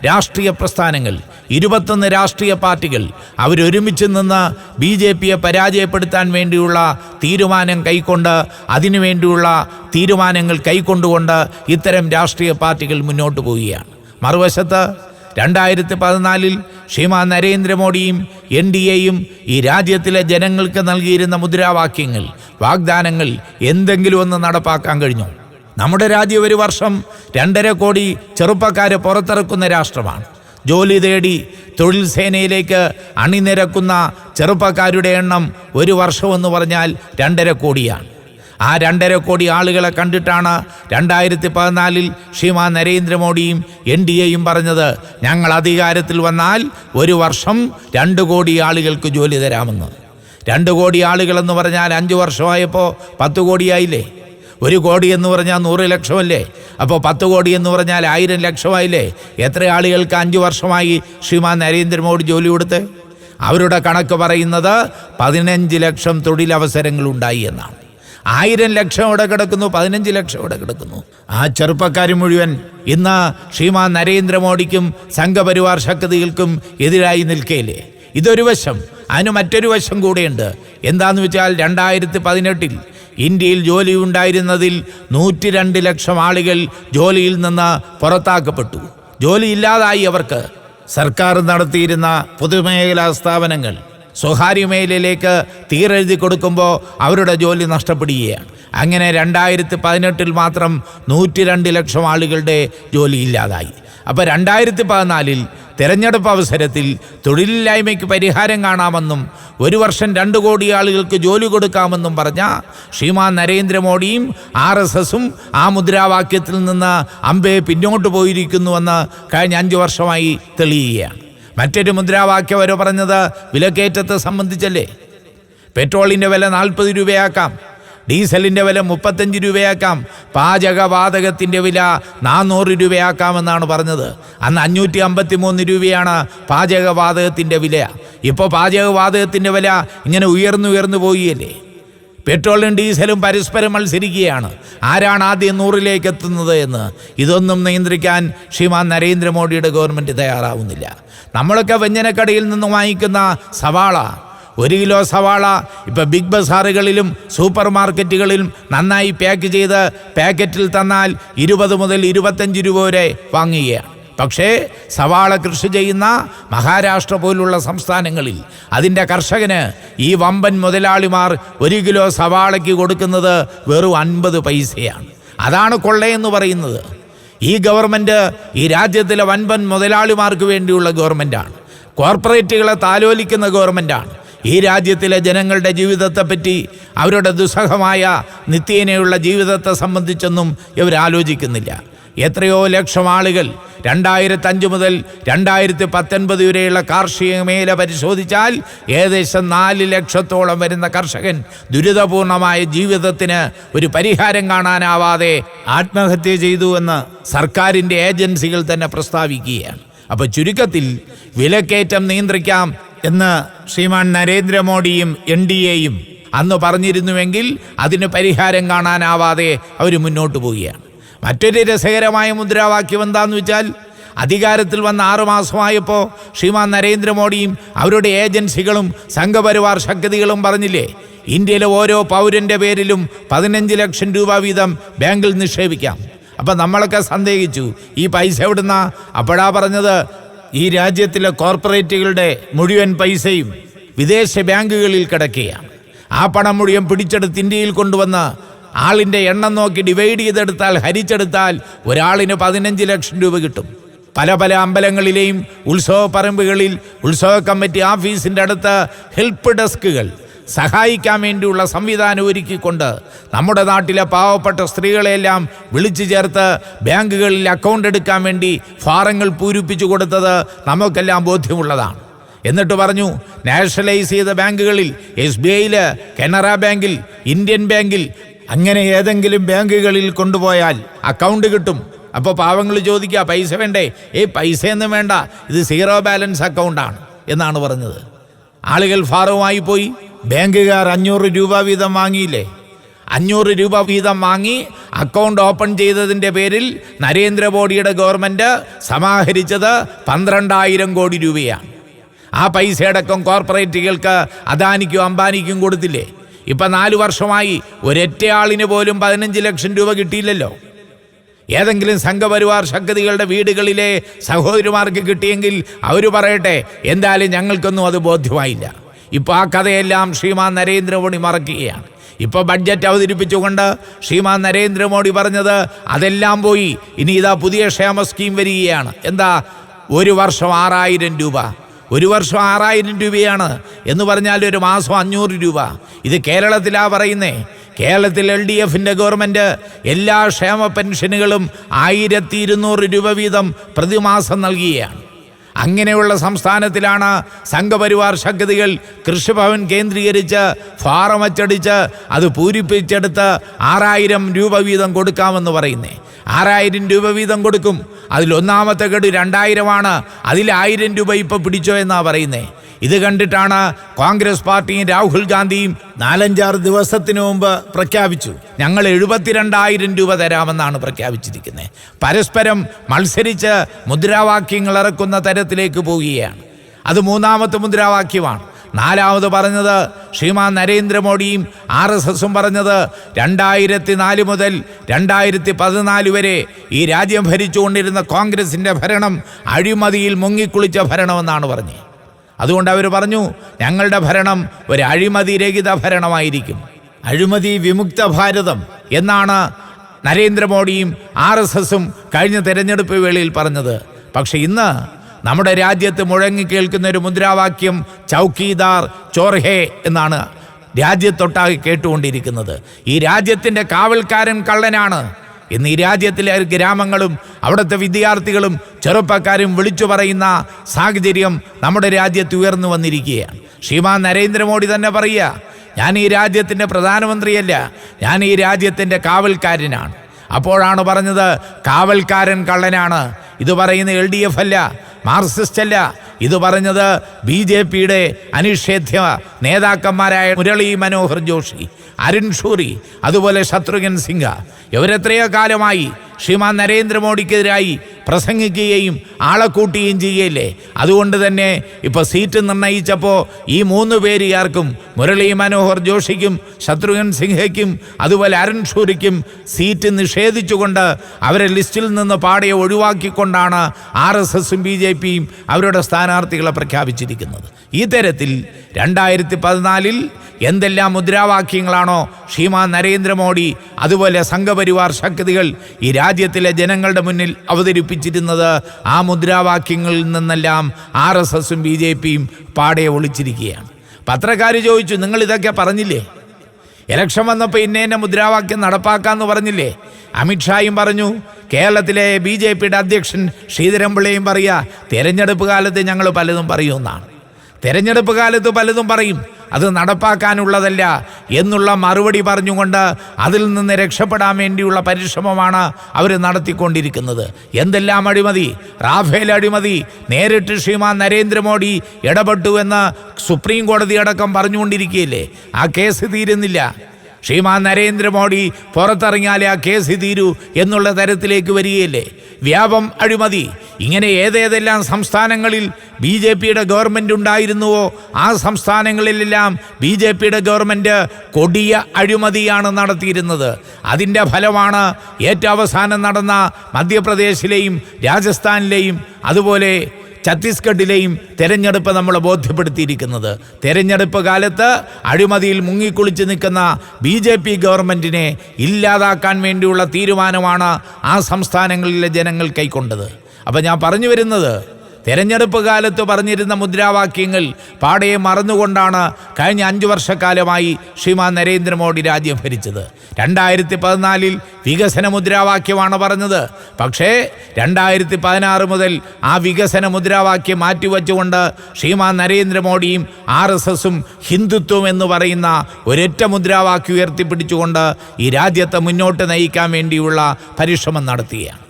രാഷ്ട്രീയ പ്രസ്ഥാനങ്ങൾ 21 രാഷ്ട്രീയ പാർട്ടികൾ അവരൊരുമിച്ച് നിന്ന് BJPയെ പരാജയപ്പെടുത്താൻ വേണ്ടിയുള്ള തീരുമാനം കൈക്കൊണ്ട്, അതിനുവേണ്ടിയുള്ള തീരുമാനങ്ങൾ കൈക്കൊണ്ടുകൊണ്ട് ഇത്തരം രാഷ്ട്രീയ പാർട്ടികൾ മുന്നോട്ട് പോവുകയാണ്. മറുവശത്ത് 2014 ശ്രീമാൻ നരേന്ദ്രമോദിയും NDAയും ഈ രാജ്യത്തിലെ ജനങ്ങൾക്ക് നൽകിയിരുന്ന മുദ്രാവാക്യങ്ങൾ, വാഗ്ദാനങ്ങൾ എന്തെങ്കിലും ഒന്ന് നടപ്പാക്കാൻ കഴിഞ്ഞു. നമ്മുടെ രാജ്യം ഒരു വർഷം 2.5 കോടി ചെറുപ്പക്കാരെ പുറത്തിറക്കുന്ന രാഷ്ട്രമാണ്. ജോലി തേടി തൊഴിൽ സേനയിലേക്ക് അണിനിരക്കുന്ന ചെറുപ്പക്കാരുടെ എണ്ണം ഒരു വർഷമെന്ന് പറഞ്ഞാൽ 2.5 കോടിയാണ്. ആ 2.5 കോടി ആളുകളെ കണ്ടിട്ടാണ് 2014 ശ്രീമാൻ നരേന്ദ്രമോദിയും NDAയും പറഞ്ഞത്, ഞങ്ങൾ അധികാരത്തിൽ വന്നാൽ ഒരു വർഷം 2 കോടി ആളുകൾക്ക് ജോലി തരാമെന്ന്. 2 കോടി ആളുകളെന്ന് പറഞ്ഞാൽ 5 വർഷമായപ്പോൾ 10 കോടിയായില്ലേ? 1 കോടി എന്ന് പറഞ്ഞാൽ 100 ലക്ഷമല്ലേ? അപ്പോൾ 10 കോടി എന്ന് പറഞ്ഞാൽ 1000 ലക്ഷമായില്ലേ? എത്ര ആളുകൾക്ക് 5 വർഷമായി ശ്രീമാൻ നരേന്ദ്രമോദി ജോലി കൊടുത്ത്? അവരുടെ കണക്ക് പറയുന്നത് 15 ലക്ഷം തൊഴിലവസരങ്ങൾ ഉണ്ടായി എന്നാണ്. 1000 ലക്ഷം ഇവിടെ കിടക്കുന്നു, 15 ലക്ഷം ഇവിടെ കിടക്കുന്നു. ആ ചെറുപ്പക്കാർ മുഴുവൻ ഇന്ന് ശ്രീമാൻ നരേന്ദ്രമോദിക്കും സംഘപരിവാർ ശക്തികൾക്കും എതിരായി നിൽക്കുകയില്ലേ? ഇതൊരു വശം. അതിന് മറ്റൊരു വശം കൂടെയുണ്ട്. എന്താണെന്ന് വെച്ചാൽ 2018 ഇന്ത്യയിൽ ജോലി ഉണ്ടായിരുന്നതിൽ 102 ലക്ഷം ആളുകൾ ജോലിയിൽ നിന്ന് പുറത്താക്കപ്പെട്ടു. ജോലിയില്ലാതായി അവർക്ക്. സർക്കാർ നടത്തിയിരുന്ന പൊതുമേഖലാ സ്ഥാപനങ്ങൾ സ്വകാര്യ മേഖലയിലേക്ക് തീരെഴുതി കൊടുക്കുമ്പോൾ അവരുടെ ജോലി നഷ്ടപ്പെടുകയാണ്. അങ്ങനെ 2018 മാത്രം 102 ലക്ഷം ആളുകളുടെ ജോലി ഇല്ലാതായി. അപ്പോൾ 2014 തെരഞ്ഞെടുപ്പ് അവസരത്തിൽ തൊഴിലില്ലായ്മയ്ക്ക് പരിഹാരം കാണാമെന്നും ഒരു വർഷം 2 കോടി ആളുകൾക്ക് ജോലി കൊടുക്കാമെന്നും പറഞ്ഞ ശ്രീമാൻ നരേന്ദ്രമോദിയും RSSും ആ മുദ്രാവാക്യത്തിൽ നിന്ന് അമ്പേ പിന്നോട്ട് പോയിരിക്കുന്നുവെന്ന് കഴിഞ്ഞ 5 വർഷമായി തെളിയുകയാണ്. മറ്റൊരു മുദ്രാവാക്യം അവർ പറഞ്ഞത് വിലക്കയറ്റത്തെ സംബന്ധിച്ചല്ലേ. പെട്രോളിൻ്റെ വില 40 രൂപയാക്കാം, ഡീസലിൻ്റെ വില 35 രൂപയാക്കാം, പാചകവാതകത്തിൻ്റെ വില 400 രൂപയാക്കാമെന്നാണ് പറഞ്ഞത്. അന്ന് 553 രൂപയാണ് പാചകവാതകത്തിൻ്റെ വില. ഇപ്പോൾ പാചകവാതകത്തിൻ്റെ വില ഇങ്ങനെ ഉയർന്നു പോവുകയല്ലേ. പെട്രോളും ഡീസലും പരസ്പരം മത്സരിക്കുകയാണ്. ആരാണ് ആദ്യം 100ലേക്ക് എത്തുന്നത് എന്ന്. ഇതൊന്നും നിയന്ത്രിക്കാൻ ശ്രീമാൻ നരേന്ദ്രമോദിയുടെ ഗവൺമെൻറ് തയ്യാറാവുന്നില്ല. നമ്മളൊക്കെ വ്യഞ്ജനക്കടയിൽ നിന്ന് വാങ്ങിക്കുന്ന സവാള, 1 കിലോ സവാള ഇപ്പം ബിഗ് ബസാറുകളിലും സൂപ്പർ മാർക്കറ്റുകളിലും നന്നായി പാക്ക് ചെയ്ത് പാക്കറ്റിൽ തന്നാൽ 20 മുതൽ 25 രൂപ വരെ വാങ്ങുകയാണ്. പക്ഷേ സവാള കൃഷി ചെയ്യുന്ന മഹാരാഷ്ട്ര പോലുള്ള സംസ്ഥാനങ്ങളിൽ അതിൻ്റെ കർഷകന് ഈ വമ്പൻ മുതലാളിമാർ 1 കിലോ സവാളയ്ക്ക് കൊടുക്കുന്നത് വെറും 50 പൈസയാണ്. അതാണ് കൊള്ളയെന്ന് പറയുന്നത്. ഈ ഗവൺമെൻറ് ഈ രാജ്യത്തിലെ വൻപൻ മുതലാളിമാർക്ക് വേണ്ടിയുള്ള ഗവൺമെൻറ്റാണ്. കോർപ്പറേറ്റുകളെ താലോലിക്കുന്ന ഗവൺമെൻറ്റാണ്. ഈ രാജ്യത്തിലെ ജനങ്ങളുടെ ജീവിതത്തെപ്പറ്റി, അവരുടെ ദുസ്സഹമായ നിത്യേനയുള്ള ജീവിതത്തെ സംബന്ധിച്ചൊന്നും ഇവർ ആലോചിക്കുന്നില്ല. എത്രയോ ലക്ഷം ആളുകൾ 2005 മുതൽ 2019 വരെയുള്ള കാർഷിക മേഖല പരിശോധിച്ചാൽ ഏകദേശം 4 ലക്ഷത്തോളം വരുന്ന കർഷകൻ ദുരിതപൂർണമായ ജീവിതത്തിന് ഒരു പരിഹാരം കാണാനാവാതെ ആത്മഹത്യ ചെയ്തു എന്ന് സർക്കാരിൻ്റെ ഏജൻസികൾ തന്നെ പ്രസ്താവിക്കുകയാണ്. അപ്പോൾ ചുരുക്കത്തിൽ വിലക്കയറ്റം നിയന്ത്രിക്കാം എന്ന് ശ്രീമാൻ നരേന്ദ്രമോദിയും NDAയും അന്ന് പറഞ്ഞിരുന്നുവെങ്കിൽ അതിന് പരിഹാരം കാണാനാവാതെ അവർ മുന്നോട്ട് പോവുകയാണ്. മറ്റൊരു രസകരമായ മുദ്രാവാക്യം എന്താണെന്ന് വെച്ചാൽ അധികാരത്തിൽ വന്ന 6 മാസമായപ്പോൾ ശ്രീമാൻ നരേന്ദ്രമോദിയും അവരുടെ ഏജൻസികളും സംഘപരിവാർ ശക്തികളും പറഞ്ഞില്ലേ, ഇന്ത്യയിലെ ഓരോ പൗരൻ്റെ പേരിലും 15 ലക്ഷം രൂപ വീതം ബാങ്കിൽ നിക്ഷേപിക്കാം. അപ്പം നമ്മളൊക്കെ സന്ദേഹിച്ചു, ഈ പൈസ എവിടുന്ന? അപ്പോഴാ പറഞ്ഞത്, ഈ രാജ്യത്തിലെ കോർപ്പറേറ്റുകളുടെ മുഴുവൻ പൈസയും വിദേശ ബാങ്കുകളിൽ കിടക്കുകയാണ്. ആ പണം മുഴുവൻ പിടിച്ചെടുത്ത് ഇന്ത്യയിൽ കൊണ്ടുവന്ന് ആളിൻ്റെ എണ്ണം നോക്കി ഡിവൈഡ് ചെയ്തെടുത്താൽ, ഹരിച്ചെടുത്താൽ ഒരാളിന് 15 ലക്ഷം രൂപ കിട്ടും. പല പല അമ്പലങ്ങളിലെയും ഉത്സവ പറമ്പുകളിൽ ഉത്സവ കമ്മിറ്റി ഓഫീസിൻ്റെ അടുത്ത് ഹെൽപ്പ് ഡെസ്കുകൾ, സഹായിക്കാൻ വേണ്ടിയുള്ള സംവിധാനം ഒരുക്കിക്കൊണ്ട് നമ്മുടെ നാട്ടിലെ പാവപ്പെട്ട സ്ത്രീകളെല്ലാം വിളിച്ചു ചേർത്ത് ബാങ്കുകളിൽ അക്കൗണ്ട് എടുക്കാൻ വേണ്ടി ഫാറങ്ങൾ പൂരിപ്പിച്ചു കൊടുത്തത് നമുക്കെല്ലാം ബോധ്യമുള്ളതാണ്. എന്നിട്ട് പറഞ്ഞു, നാഷണലൈസ് ചെയ്ത ബാങ്കുകളിൽ SBIയിൽ, കനറ ബാങ്കിൽ, ഇന്ത്യൻ ബാങ്കിൽ, അങ്ങനെ ഏതെങ്കിലും ബാങ്കുകളിൽ കൊണ്ടുപോയാൽ അക്കൗണ്ട് കിട്ടും. അപ്പോൾ പാവങ്ങൾ ചോദിക്കുക, പൈസ വേണ്ടേ? പൈസയൊന്നും വേണ്ട, ഇത് 0 ബാലൻസ് അക്കൗണ്ടാണ് എന്നാണ് പറഞ്ഞത്. ആളുകൾ ഫാറവുമായി പോയി. ബാങ്കുകാർ 500 രൂപ വീതം വാങ്ങിയില്ലേ? 500 രൂപ വീതം വാങ്ങി അക്കൗണ്ട് ഓപ്പൺ ചെയ്തതിൻ്റെ പേരിൽ നരേന്ദ്രമോദിയുടെ ഗവൺമെൻറ് സമാഹരിച്ചത് 12,000 കോടി രൂപയാണ്. ആ പൈസയടക്കം കോർപ്പറേറ്റുകൾക്ക് അദാനിക്കും അംബാനിക്കും കൊടുത്തില്ലേ? ഇപ്പം 4 വർഷമായി ഒരൊറ്റയാളിന് പോലും 15 ലക്ഷം രൂപ കിട്ടിയില്ലല്ലോ. ഏതെങ്കിലും സംഘപരിവാർ ശക്തികളുടെ വീടുകളിലെ സഹോദരിമാർക്ക് കിട്ടിയെങ്കിൽ അവർ പറയട്ടെ, എന്തായാലും ഞങ്ങൾക്കൊന്നും അത് ബോധ്യമായില്ല. ഇപ്പോൾ ആ കഥയെല്ലാം ശ്രീമാൻ നരേന്ദ്രമോദി മറക്കുകയാണ്. ഇപ്പോൾ ബഡ്ജറ്റ് അവതരിപ്പിച്ചുകൊണ്ട് ശ്രീമാൻ നരേന്ദ്രമോദി പറഞ്ഞത് അതെല്ലാം പോയി, ഇനി ഇതാ പുതിയ ക്ഷേമ സ്കീം വരികയാണ്. എന്താ? 1 വർഷം 6,000 രൂപ. 1 വർഷം 6,000 രൂപയാണ് എന്ന് പറഞ്ഞാൽ 1 മാസം 500 രൂപ. ഇത് കേരളത്തിലാ പറയുന്നേ. കേരളത്തിൽ LDFിൻ്റെ ഗവൺമെൻറ് എല്ലാ ക്ഷേമ പെൻഷനുകളും 1,200 രൂപ വീതം പ്രതിമാസം നൽകുകയാണ്. അങ്ങനെയുള്ള സംസ്ഥാനത്തിലാണ് സംഘപരിവാർ ശക്തികൾ കൃഷിഭവൻ കേന്ദ്രീകരിച്ച് ഫാറം അച്ചടിച്ച് അത് പൂരിപ്പിച്ചെടുത്ത് 6,000 രൂപ വീതം കൊടുക്കാമെന്ന് പറയുന്നേ. 6,000 രൂപ വീതം കൊടുക്കും. അതിൽ ഒന്നാമത്തെ ഗഡു 2,000 അതിൽ 1,000 രൂപ ഇപ്പോൾ പിടിച്ചോ എന്നാണ് പറയുന്നേ. ഇത് കണ്ടിട്ടാണ് കോൺഗ്രസ് പാർട്ടിയും രാഹുൽ ഗാന്ധിയും 4-5 ദിവസത്തിന് മുമ്പ് പ്രഖ്യാപിച്ചു, ഞങ്ങൾ 72,000 രൂപ തരാമെന്നാണ് പ്രഖ്യാപിച്ചിരിക്കുന്നത്. പരസ്പരം മത്സരിച്ച് മുദ്രാവാക്യങ്ങൾ ഇറക്കുന്ന തരത്തിലേക്ക് പോവുകയാണ്. അത് 3ാമത്തെ മുദ്രാവാക്യമാണ്. 4ാമത് പറഞ്ഞത് ശ്രീമാൻ നരേന്ദ്രമോദിയും RSSും പറഞ്ഞത് 2004 മുതൽ 2014 വരെ ഈ രാജ്യം ഭരിച്ചുകൊണ്ടിരുന്ന കോൺഗ്രസിൻ്റെ ഭരണം അഴിമതിയിൽ മുങ്ങിക്കുളിച്ച ഭരണമെന്നാണ് പറഞ്ഞത്. അതുകൊണ്ട് അവർ പറഞ്ഞു, ഞങ്ങളുടെ ഭരണം ഒരു അഴിമതി രഹിത ഭരണമായിരിക്കും, അഴിമതി വിമുക്ത ഭാരതം എന്നാണ് നരേന്ദ്രമോദിയും RSSും കഴിഞ്ഞ തെരഞ്ഞെടുപ്പ് വേളയിൽ പറഞ്ഞത്. പക്ഷെ ഇന്ന് നമ്മുടെ രാജ്യത്ത് മുഴങ്ങിക്കേൾക്കുന്ന ഒരു മുദ്രാവാക്യം ചൗക്കീദാർ ചോർഹേ എന്നാണ് രാജ്യത്തൊട്ടാകെ കേട്ടുകൊണ്ടിരിക്കുന്നത്. ഈ രാജ്യത്തിൻ്റെ കാവൽക്കാരൻ കള്ളനാണ് ഇന്ന് ഈ രാജ്യത്തിലെ ഗ്രാമങ്ങളും അവിടുത്തെ വിദ്യാർത്ഥികളും ചെറുപ്പക്കാരും വിളിച്ചു പറയുന്ന സാഹചര്യം നമ്മുടെ രാജ്യത്ത് ഉയർന്നു വന്നിരിക്കുകയാണ്. ശ്രീമാൻ നരേന്ദ്രമോദി തന്നെ പറയുക, ഞാൻ ഈ രാജ്യത്തിൻ്റെ പ്രധാനമന്ത്രിയല്ല, ഞാൻ ഈ രാജ്യത്തിൻ്റെ കാവൽക്കാരനാണ്. അപ്പോഴാണ് പറഞ്ഞത് കാവൽക്കാരൻ കള്ളനാണ്. ഇത് പറയുന്ന LDF അല്ല, മാർക്സിസ്റ്റ് അല്ല, ഇത് പറഞ്ഞത് BJPയുടെ അനിഷേധ്യ നേതാക്കന്മാരായ മുരളി മനോഹർ ജോഷി, അരുൺ ഷൂറി, അതുപോലെ ശത്രുഘ്നൻ സിൻഹ. ഇവരെത്രയോ കാലമായി ശ്രീമാൻ നരേന്ദ്രമോദിക്കെതിരായി പ്രസംഗിക്കുകയും ആളെ കൂട്ടുകയും ചെയ്യുകയില്ലേ. അതുകൊണ്ട് തന്നെ ഇപ്പോൾ സീറ്റ് നിർണയിച്ചപ്പോൾ ഈ 3 പേരുകാർക്കും, മുരളി മനോഹർ ജോഷിക്കും, ശത്രുഘ്നൻ സിൻഹയ്ക്കും, അതുപോലെ അരുൺ ഷൂറിക്കും സീറ്റ് നിഷേധിച്ചുകൊണ്ട് അവരെ ലിസ്റ്റിൽ നിന്ന് പാടെ ഒഴിവാക്കിക്കൊണ്ടാണ് RSSും BJPയും അവരുടെ സ്ഥാനാർത്ഥികളെ പ്രഖ്യാപിച്ചിരിക്കുന്നത്. ഈ തരത്തിൽ 2014 എന്തെല്ലാം മുദ്രാവാക്യങ്ങളാണോ ശ്രീമാൻ നരേന്ദ്രമോദി അതുപോലെ സംഘപരിവാർ ശക്തികൾ ഈ രാജ്യത്തിലെ ജനങ്ങളുടെ മുന്നിൽ അവതരിപ്പിച്ചിരുന്നത്, ആ മുദ്രാവാക്യങ്ങളിൽ നിന്നെല്ലാം RSSും BJPയും പാടെ ഒളിച്ചിരിക്കുകയാണ്. പത്രക്കാർ ചോദിച്ചു, നിങ്ങൾ ഇതൊക്കെ പറഞ്ഞില്ലേ? ഇലക്ഷൻ വന്നപ്പോൾ ഇന്ന മുദ്രാവാക്യം നടപ്പാക്കാമെന്ന് പറഞ്ഞില്ലേ? അമിത്ഷായും പറഞ്ഞു, കേരളത്തിലെ BJPയുടെ അധ്യക്ഷൻ ശ്രീധരൻപിള്ളയും പറയുക, തെരഞ്ഞെടുപ്പ് കാലത്ത് ഞങ്ങൾ പലതും പറയുമെന്നാണ്. തെരഞ്ഞെടുപ്പ് കാലത്ത് പലതും പറയും, അത് നടപ്പാക്കാനുള്ളതല്ല എന്നുള്ള മറുപടി പറഞ്ഞുകൊണ്ട് അതിൽ നിന്ന് രക്ഷപ്പെടാൻ വേണ്ടിയുള്ള പരിശ്രമമാണ് അവർ നടത്തിക്കൊണ്ടിരിക്കുന്നത്. എന്തെല്ലാം അഴിമതി! റാഫേൽ അഴിമതി നേരിട്ട് ശ്രീമാൻ നരേന്ദ്രമോദി ഇടപെട്ടു എന്ന് സുപ്രീം കോടതി അടക്കം പറഞ്ഞുകൊണ്ടിരിക്കുകയില്ലേ? ആ കേസ് തീരുന്നില്ല. ശ്രീമാൻ നരേന്ദ്രമോദി പുറത്തിറങ്ങിയാലേ ആ കേസ് തീരൂ എന്നുള്ള തരത്തിലേക്ക് വരികയല്ലേ. വ്യാപം അഴിമതി, ഇങ്ങനെ ഏതേതെല്ലാം സംസ്ഥാനങ്ങളിൽ BJPയുടെ ഗവൺമെൻറ് ഉണ്ടായിരുന്നുവോ ആ സംസ്ഥാനങ്ങളിലെല്ലാം BJPയുടെ ഗവൺമെൻറ് കൊടിയ അഴിമതിയാണ് നടത്തിയിരുന്നത്. അതിൻ്റെ ഫലമാണ് ഏറ്റവും അവസാനം നടന്ന മധ്യപ്രദേശിലെയും രാജസ്ഥാനിലെയും അതുപോലെ ഛത്തീസ്ഗഡിലെയും തെരഞ്ഞെടുപ്പ് നമ്മളെ ബോധ്യപ്പെടുത്തിയിരിക്കുന്നത്. തെരഞ്ഞെടുപ്പ് കാലത്ത് അഴിമതിയിൽ മുങ്ങിക്കുളിച്ച് നിൽക്കുന്ന BJP ഗവൺമെൻറ്റിനെ ഇല്ലാതാക്കാൻ വേണ്ടിയുള്ള തീരുമാനമാണ് ആ സംസ്ഥാനങ്ങളിലെ ജനങ്ങൾ കൈക്കൊണ്ടത്. അപ്പം ഞാൻ പറഞ്ഞു വരുന്നത്, തെരഞ്ഞെടുപ്പ് കാലത്ത് പറഞ്ഞിരുന്ന മുദ്രാവാക്യങ്ങൾ പാടെ മറന്നുകൊണ്ടാണ് കഴിഞ്ഞ 5 വർഷക്കാലമായി ശ്രീമാൻ നരേന്ദ്രമോദി രാജ്യം ഭരിച്ചത്. 2014 വികസന മുദ്രാവാക്യമാണ് പറഞ്ഞത്. പക്ഷേ 2016 മുതൽ ആ വികസന മുദ്രാവാക്യം മാറ്റിവെച്ചുകൊണ്ട് ശ്രീമാൻ നരേന്ദ്രമോദിയും RSSും ഹിന്ദുത്വം എന്ന് പറയുന്ന ഒരൊറ്റ മുദ്രാവാക്യം ഉയർത്തിപ്പിടിച്ചുകൊണ്ട് ഈ രാജ്യത്തെ മുന്നോട്ട് നയിക്കാൻ വേണ്ടിയുള്ള പരിശ്രമം നടത്തുകയാണ്.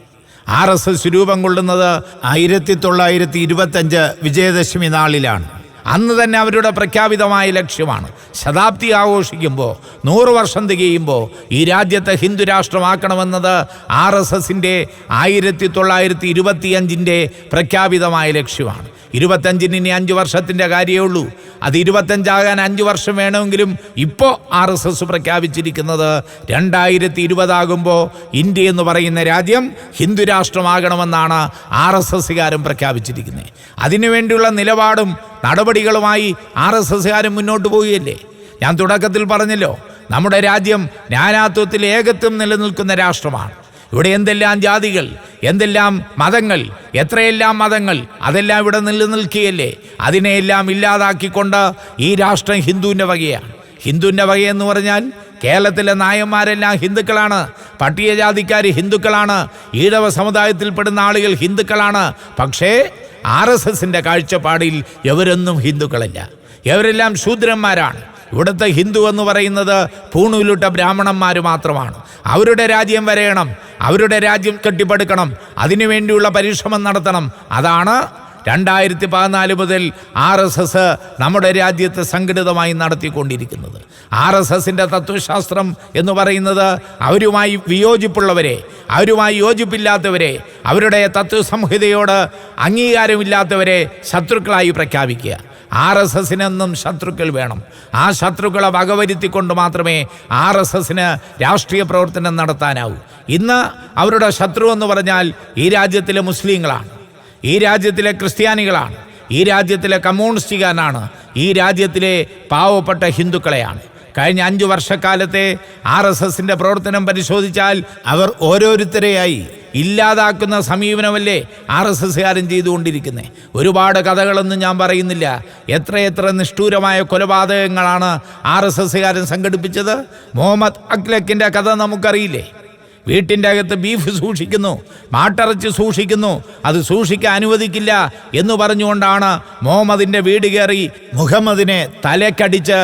RSS രൂപം കൊള്ളുന്നത് 1925 വിജയദശമി നാളിലാണ്. അന്ന് തന്നെ അവരുടെ പ്രഖ്യാപിതമായ ലക്ഷ്യമാണ് ശതാബ്ദി ആഘോഷിക്കുമ്പോൾ 100 വർഷം തികയുമ്പോൾ ഈ രാജ്യത്തെ ഹിന്ദു രാഷ്ട്രമാക്കണമെന്നത് RSSൻ്റെ 1925 പ്രഖ്യാപിതമായ ലക്ഷ്യമാണ്. 25 ഇനി 5 വർഷത്തിൻ്റെ കാര്യമേ ഉള്ളൂ. അത് 25 ആകാൻ 5 വർഷം വേണമെങ്കിലും ഇപ്പോൾ RSS പ്രഖ്യാപിച്ചിരിക്കുന്നത് 2020 ആകുമ്പോൾ ഇന്ത്യ എന്ന് പറയുന്ന രാജ്യം ഹിന്ദു രാഷ്ട്രമാകണമെന്നാണ് RSSകാരും പ്രഖ്യാപിച്ചിരിക്കുന്നത്. അതിനുവേണ്ടിയുള്ള നിലപാടും നടപടികളുമായി RSSകാരും മുന്നോട്ട് പോവുകയല്ലേ. ഞാൻ തുടക്കത്തിൽ പറഞ്ഞല്ലോ, നമ്മുടെ രാജ്യം നാനാത്വത്തിൽ ഏകത്വം നിലനിൽക്കുന്ന രാഷ്ട്രമാണ്. ഇവിടെ എന്തെല്ലാം ജാതികൾ, എന്തെല്ലാം മതങ്ങൾ, എത്രയെല്ലാം മതങ്ങൾ, അതെല്ലാം ഇവിടെ നിലനിൽക്കുകയല്ലേ. അതിനെയെല്ലാം ഇല്ലാതാക്കിക്കൊണ്ട് ഈ രാഷ്ട്രം ഹിന്ദുവിൻ്റെ വകയാണ്. ഹിന്ദുവിൻ്റെ വകയെന്ന് പറഞ്ഞാൽ കേരളത്തിലെ നായന്മാരെല്ലാം ഹിന്ദുക്കളാണ്, പട്ടികജാതിക്കാർ ഹിന്ദുക്കളാണ്, ഈഴവ സമുദായത്തിൽപ്പെടുന്ന ആളുകൾ ഹിന്ദുക്കളാണ്. പക്ഷേ RSSൻ്റെ കാഴ്ചപ്പാടിൽ എവരൊന്നും ഹിന്ദുക്കളല്ല, എവരെല്ലാം ശൂദ്രന്മാരാണ്. ഇവിടുത്തെ ഹിന്ദു എന്ന് പറയുന്നത് പൂണൂലിട്ട ബ്രാഹ്മണന്മാർ മാത്രമാണ്. അവരുടെ രാജ്യം വരയണം, അവരുടെ രാജ്യം കെട്ടിപ്പടുക്കണം, അതിനുവേണ്ടിയുള്ള പരിശ്രമം നടത്തണം. അതാണ് 2014 മുതൽ RSS നമ്മുടെ രാജ്യത്ത് സംഘടിതമായി നടത്തിക്കൊണ്ടിരിക്കുന്നത്. RSSൻ്റെ തത്വശാസ്ത്രം എന്ന് പറയുന്നത് അവരുമായി വിയോജിപ്പുള്ളവരെ, അവരുമായി യോജിപ്പില്ലാത്തവരെ, അവരുടെ തത്വസംഹിതയോട് അംഗീകാരമില്ലാത്തവരെ ശത്രുക്കളായി പ്രഖ്യാപിക്കുക. RSSനെന്നും ശത്രുക്കൾ വേണം. ആ ശത്രുക്കളെ വകവരുത്തിക്കൊണ്ട് മാത്രമേ RSSന് രാഷ്ട്രീയ പ്രവർത്തനം നടത്താനാവൂ. ഇന്ന് അവരുടെ ശത്രു എന്ന് പറഞ്ഞാൽ ഈ രാജ്യത്തിലെ മുസ്ലിങ്ങളാണ്, ഈ രാജ്യത്തിലെ ക്രിസ്ത്യാനികളാണ്, ഈ രാജ്യത്തിലെ കമ്മ്യൂണിസ്റ്റുകാരാണ്, ഈ രാജ്യത്തിലെ പാവപ്പെട്ട ഹിന്ദുക്കളെയാണ്. കഴിഞ്ഞ 5 വർഷക്കാലത്തെ RSSൻ്റെ പ്രവർത്തനം പരിശോധിച്ചാൽ അവർ ഓരോരുത്തരെയായി ഇല്ലാതാക്കുന്ന സമീപനമല്ലേ RSSകാരൻ ചെയ്തുകൊണ്ടിരിക്കുന്നത്. ഒരുപാട് കഥകളൊന്നും ഞാൻ പറയുന്നില്ല. എത്രയെത്ര നിഷ്ഠൂരമായ കൊലപാതകങ്ങളാണ് RSSകാരൻ സംഘടിപ്പിച്ചത്. മുഹമ്മദ് അഖ്ലഖിൻ്റെ കഥ നമുക്കറിയില്ലേ. വീട്ടിൻ്റെ അകത്ത് ബീഫ് സൂക്ഷിക്കുന്നു, മാട്ടിറച്ചി സൂക്ഷിക്കുന്നു, അത് സൂക്ഷിക്കാൻ അനുവദിക്കില്ല എന്ന് പറഞ്ഞുകൊണ്ടാണ് മുഹമ്മദിൻ്റെ വീട് കയറി മുഹമ്മദിനെ തലക്കടിച്ച്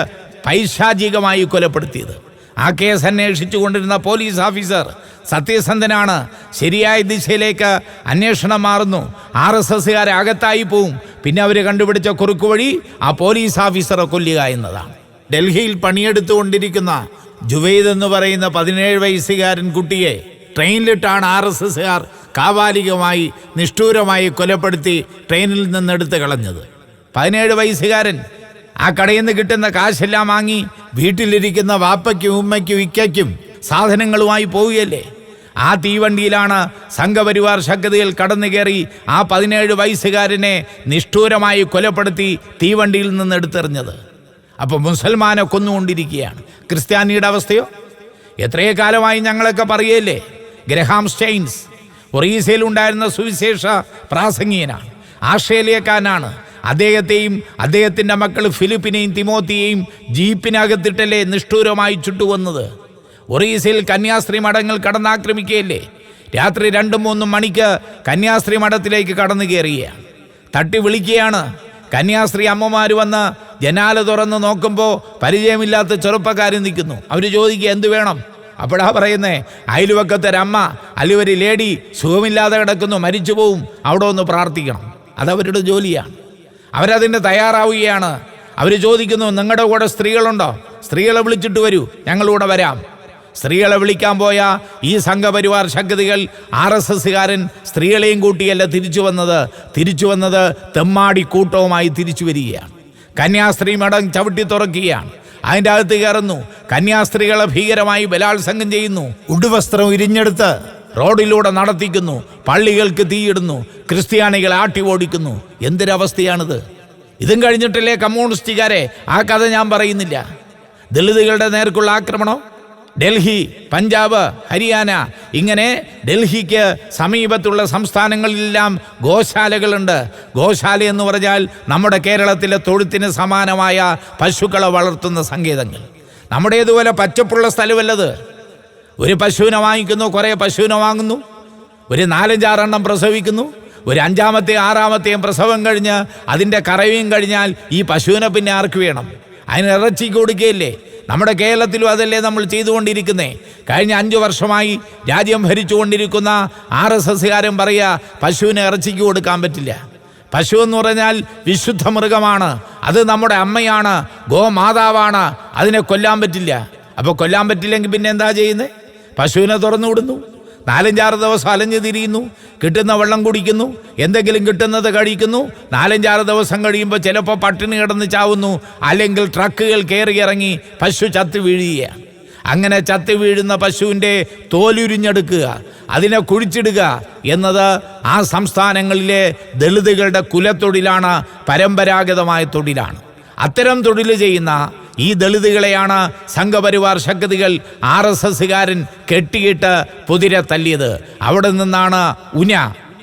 പൈശാചികമായി കൊലപ്പെടുത്തിയത്. ആ കേസ് അന്വേഷിച്ചു കൊണ്ടിരുന്ന പോലീസ് ഓഫീസർ സത്യസന്ധനാണ്. ശരിയായ ദിശയിലേക്ക് അന്വേഷണം മാറുന്നു. RSSകാരെ അകത്തായി പോവും. പിന്നെ അവർ കണ്ടുപിടിച്ച കുറുക്കു വഴി ആ പോലീസ് ഓഫീസറെ കൊല്ലുക എന്നതാണ്. ഡൽഹിയിൽ പണിയെടുത്തുകൊണ്ടിരിക്കുന്ന ജുവൈദ് എന്ന് പറയുന്ന 17 വയസ്സുകാരൻ കുട്ടിയെ ട്രെയിനിലിട്ടാണ് RSSകാർ കാബാലികമായി നിഷ്ഠൂരമായി കൊലപ്പെടുത്തി ട്രെയിനിൽ നിന്നെടുത്ത് കളഞ്ഞത്. 17 വയസ്സുകാരൻ ആ കടയിൽ നിന്ന് കിട്ടുന്ന കാശെല്ലാം വാങ്ങി വീട്ടിലിരിക്കുന്ന വാപ്പയ്ക്കും ഉമ്മയ്ക്കും ഇക്കയ്ക്കും സാധനങ്ങളുമായി പോവുകയല്ലേ. ആ തീവണ്ടിയിലാണ് സംഘപരിവാർ ശക്തികൾ കടന്നു കയറി ആ 17 വയസ്സുകാരനെ നിഷ്ഠൂരമായി കൊലപ്പെടുത്തി തീവണ്ടിയിൽ നിന്ന് എടുത്തെറിഞ്ഞത്. അപ്പോൾ മുസൽമാനെ കൊന്നുകൊണ്ടിരിക്കുകയാണ്. ക്രിസ്ത്യാനിയുടെ അവസ്ഥയോ? എത്രയോ കാലമായി ഞങ്ങളൊക്കെ പറയല്ലേ. ഗ്രഹാം സ്റ്റെയിൻസ് ഒറീസയിൽ ഉണ്ടായിരുന്ന സുവിശേഷ പ്രാസംഗികനാണ്, ആസ്ട്രേലിയക്കാരനാണ്. അദ്ദേഹത്തെയും അദ്ദേഹത്തിൻ്റെ മക്കൾ ഫിലിപ്പിനെയും തിമോത്തിയെയും ജീപ്പിനകത്തിട്ടല്ലേ നിഷ്ഠൂരമായി ചുട്ടുവന്നത്. ഒറീസയിൽ കന്യാസ്ത്രീ മഠങ്ങൾ കടന്നാക്രമിക്കുകയല്ലേ. രാത്രി 2-3 മണിക്ക് കന്യാസ്ത്രീ മഠത്തിലേക്ക് കടന്നു കയറുകയാണ്, തട്ടി വിളിക്കുകയാണ്. കന്യാസ്ത്രീ അമ്മമാർ വന്ന് ജനാല തുറന്ന് നോക്കുമ്പോൾ പരിചയമില്ലാത്ത ചെറുപ്പക്കാർ നിൽക്കുന്നു. അവർ ചോദിക്കുക എന്ത് വേണം? അപ്പോഴാ പറയുന്നേ, അയൽവക്കത്തൊരമ്മ അല്ലെങ്കിൽ ഒരു ലേഡി സുഖമില്ലാതെ കിടക്കുന്നു, മരിച്ചു പോവും, അവിടെ ഒന്ന് പ്രാർത്ഥിക്കണം. അതവരുടെ ജോലിയാണ്. അവരതിന് തയ്യാറാവുകയാണ്. അവർ ചോദിക്കുന്നു, നിങ്ങളുടെ കൂടെ സ്ത്രീകളുണ്ടോ? സ്ത്രീകളെ വിളിച്ചിട്ട് വരൂ, ഞങ്ങളൂടെ വരാം. സ്ത്രീകളെ വിളിക്കാൻ പോയ ഈ സംഘപരിവാർ ശക്തികൾ, RSSകാരൻ സ്ത്രീകളെയും കൂട്ടിയല്ല തിരിച്ചു വന്നത് തെമ്മാടിക്കൂട്ടവുമായി തിരിച്ചു വരികയാണ്. കന്യാസ്ത്രീ മഠം ചവിട്ടി തുറക്കുകയാണ്. അതിൻ്റെ അകത്ത് കയറുന്നു. കന്യാസ്ത്രീകളെ ഭീകരമായി ബലാത്സംഗം ചെയ്യുന്നു. ഉടുവസ്ത്രം ഉരിഞ്ഞെടുത്ത് റോഡിലൂടെ നടത്തിക്കുന്നു. പള്ളികൾക്ക് തീയിടുന്നു. ക്രിസ്ത്യാനികളെ ആട്ടി ഓടിക്കുന്നു. എന്തൊരവസ്ഥയാണിത്? ഇതും കഴിഞ്ഞിട്ടില്ലേ കമ്മ്യൂണിസ്റ്റുകാരെ? ആ കഥ ഞാൻ പറയുന്നില്ല. ദളിതുകളുടെ നേർക്കുള്ള ആക്രമണം ഡൽഹി, പഞ്ചാബ്, ഹരിയാന, ഇങ്ങനെ ഡൽഹിക്ക് സമീപത്തുള്ള സംസ്ഥാനങ്ങളിലെല്ലാം ഗോശാലകളുണ്ട്. ഗോശാല എന്ന് പറഞ്ഞാൽ നമ്മുടെ കേരളത്തിലെ തൊഴുത്തിന് സമാനമായ പശുക്കളെ വളർത്തുന്ന സങ്കേതങ്ങൾ. നമ്മുടേതുപോലെ പച്ചപ്പുള്ള സ്ഥലമല്ലത്. ഒരു പശുവിനെ വാങ്ങിക്കുന്നു, കുറേ പശുവിനെ വാങ്ങുന്നു, ഒരു 4-5 എണ്ണം പ്രസവിക്കുന്നു. ഒരു 5-ാമത്തെയും 6-ാമത്തെയും പ്രസവം കഴിഞ്ഞ് അതിൻ്റെ കറവയും കഴിഞ്ഞാൽ ഈ പശുവിനെ പിന്നെ ആർക്ക് വേണം? അതിന് ഇറച്ചിക്ക് കൊടുക്കുകയില്ലേ? നമ്മുടെ കേരളത്തിലും അതല്ലേ നമ്മൾ ചെയ്തുകൊണ്ടിരിക്കുന്നേ. കഴിഞ്ഞ 5 വർഷമായി രാജ്യം ഭരിച്ചുകൊണ്ടിരിക്കുന്ന RSSകാരൻ പറയുക, പശുവിനെ ഇറച്ചിക്ക് കൊടുക്കാൻ പറ്റില്ല. പശു എന്ന് പറഞ്ഞാൽ വിശുദ്ധ മൃഗമാണ്, അത് നമ്മുടെ അമ്മയാണ്, ഗോമാതാവാണ്, അതിനെ കൊല്ലാൻ പറ്റില്ല. അപ്പോൾ കൊല്ലാൻ പറ്റില്ലെങ്കിൽ പിന്നെ എന്താ ചെയ്യുന്നത്? പശുവിനെ തുറന്നു വിടുന്നു, 4-6 ദിവസം അലഞ്ഞു തിരിയുന്നു, കിട്ടുന്ന വെള്ളം കുടിക്കുന്നു, എന്തെങ്കിലും കിട്ടുന്നത് കഴിക്കുന്നു. 4-6 ദിവസം കഴിയുമ്പോൾ ചിലപ്പോൾ പട്ടിണി കിടന്ന് ചാവുന്നു, അല്ലെങ്കിൽ ട്രക്കുകൾ കയറി ഇറങ്ങി പശു ചത്തു വീഴുകയാണ്. അങ്ങനെ ചത്തു വീഴുന്ന പശുവിൻ്റെ തോലുരിഞ്ഞെടുക്കുക, അതിനെ കുഴിച്ചിടുക എന്നത് ആ സംസ്ഥാനങ്ങളിലെ ദളിതുകളുടെ കുലത്തൊഴിലാണ്, പരമ്പരാഗതമായ തൊഴിലാണ്. അത്തരം തൊഴിൽ ചെയ്യുന്ന ഈ ദളിതുകളെയാണ് സംഘപരിവാർ ശക്തികൾ, RSSകാരൻ കെട്ടിയിട്ട് കുതിര തല്ലിയത്. അവിടെ നിന്നാണ് ഉന,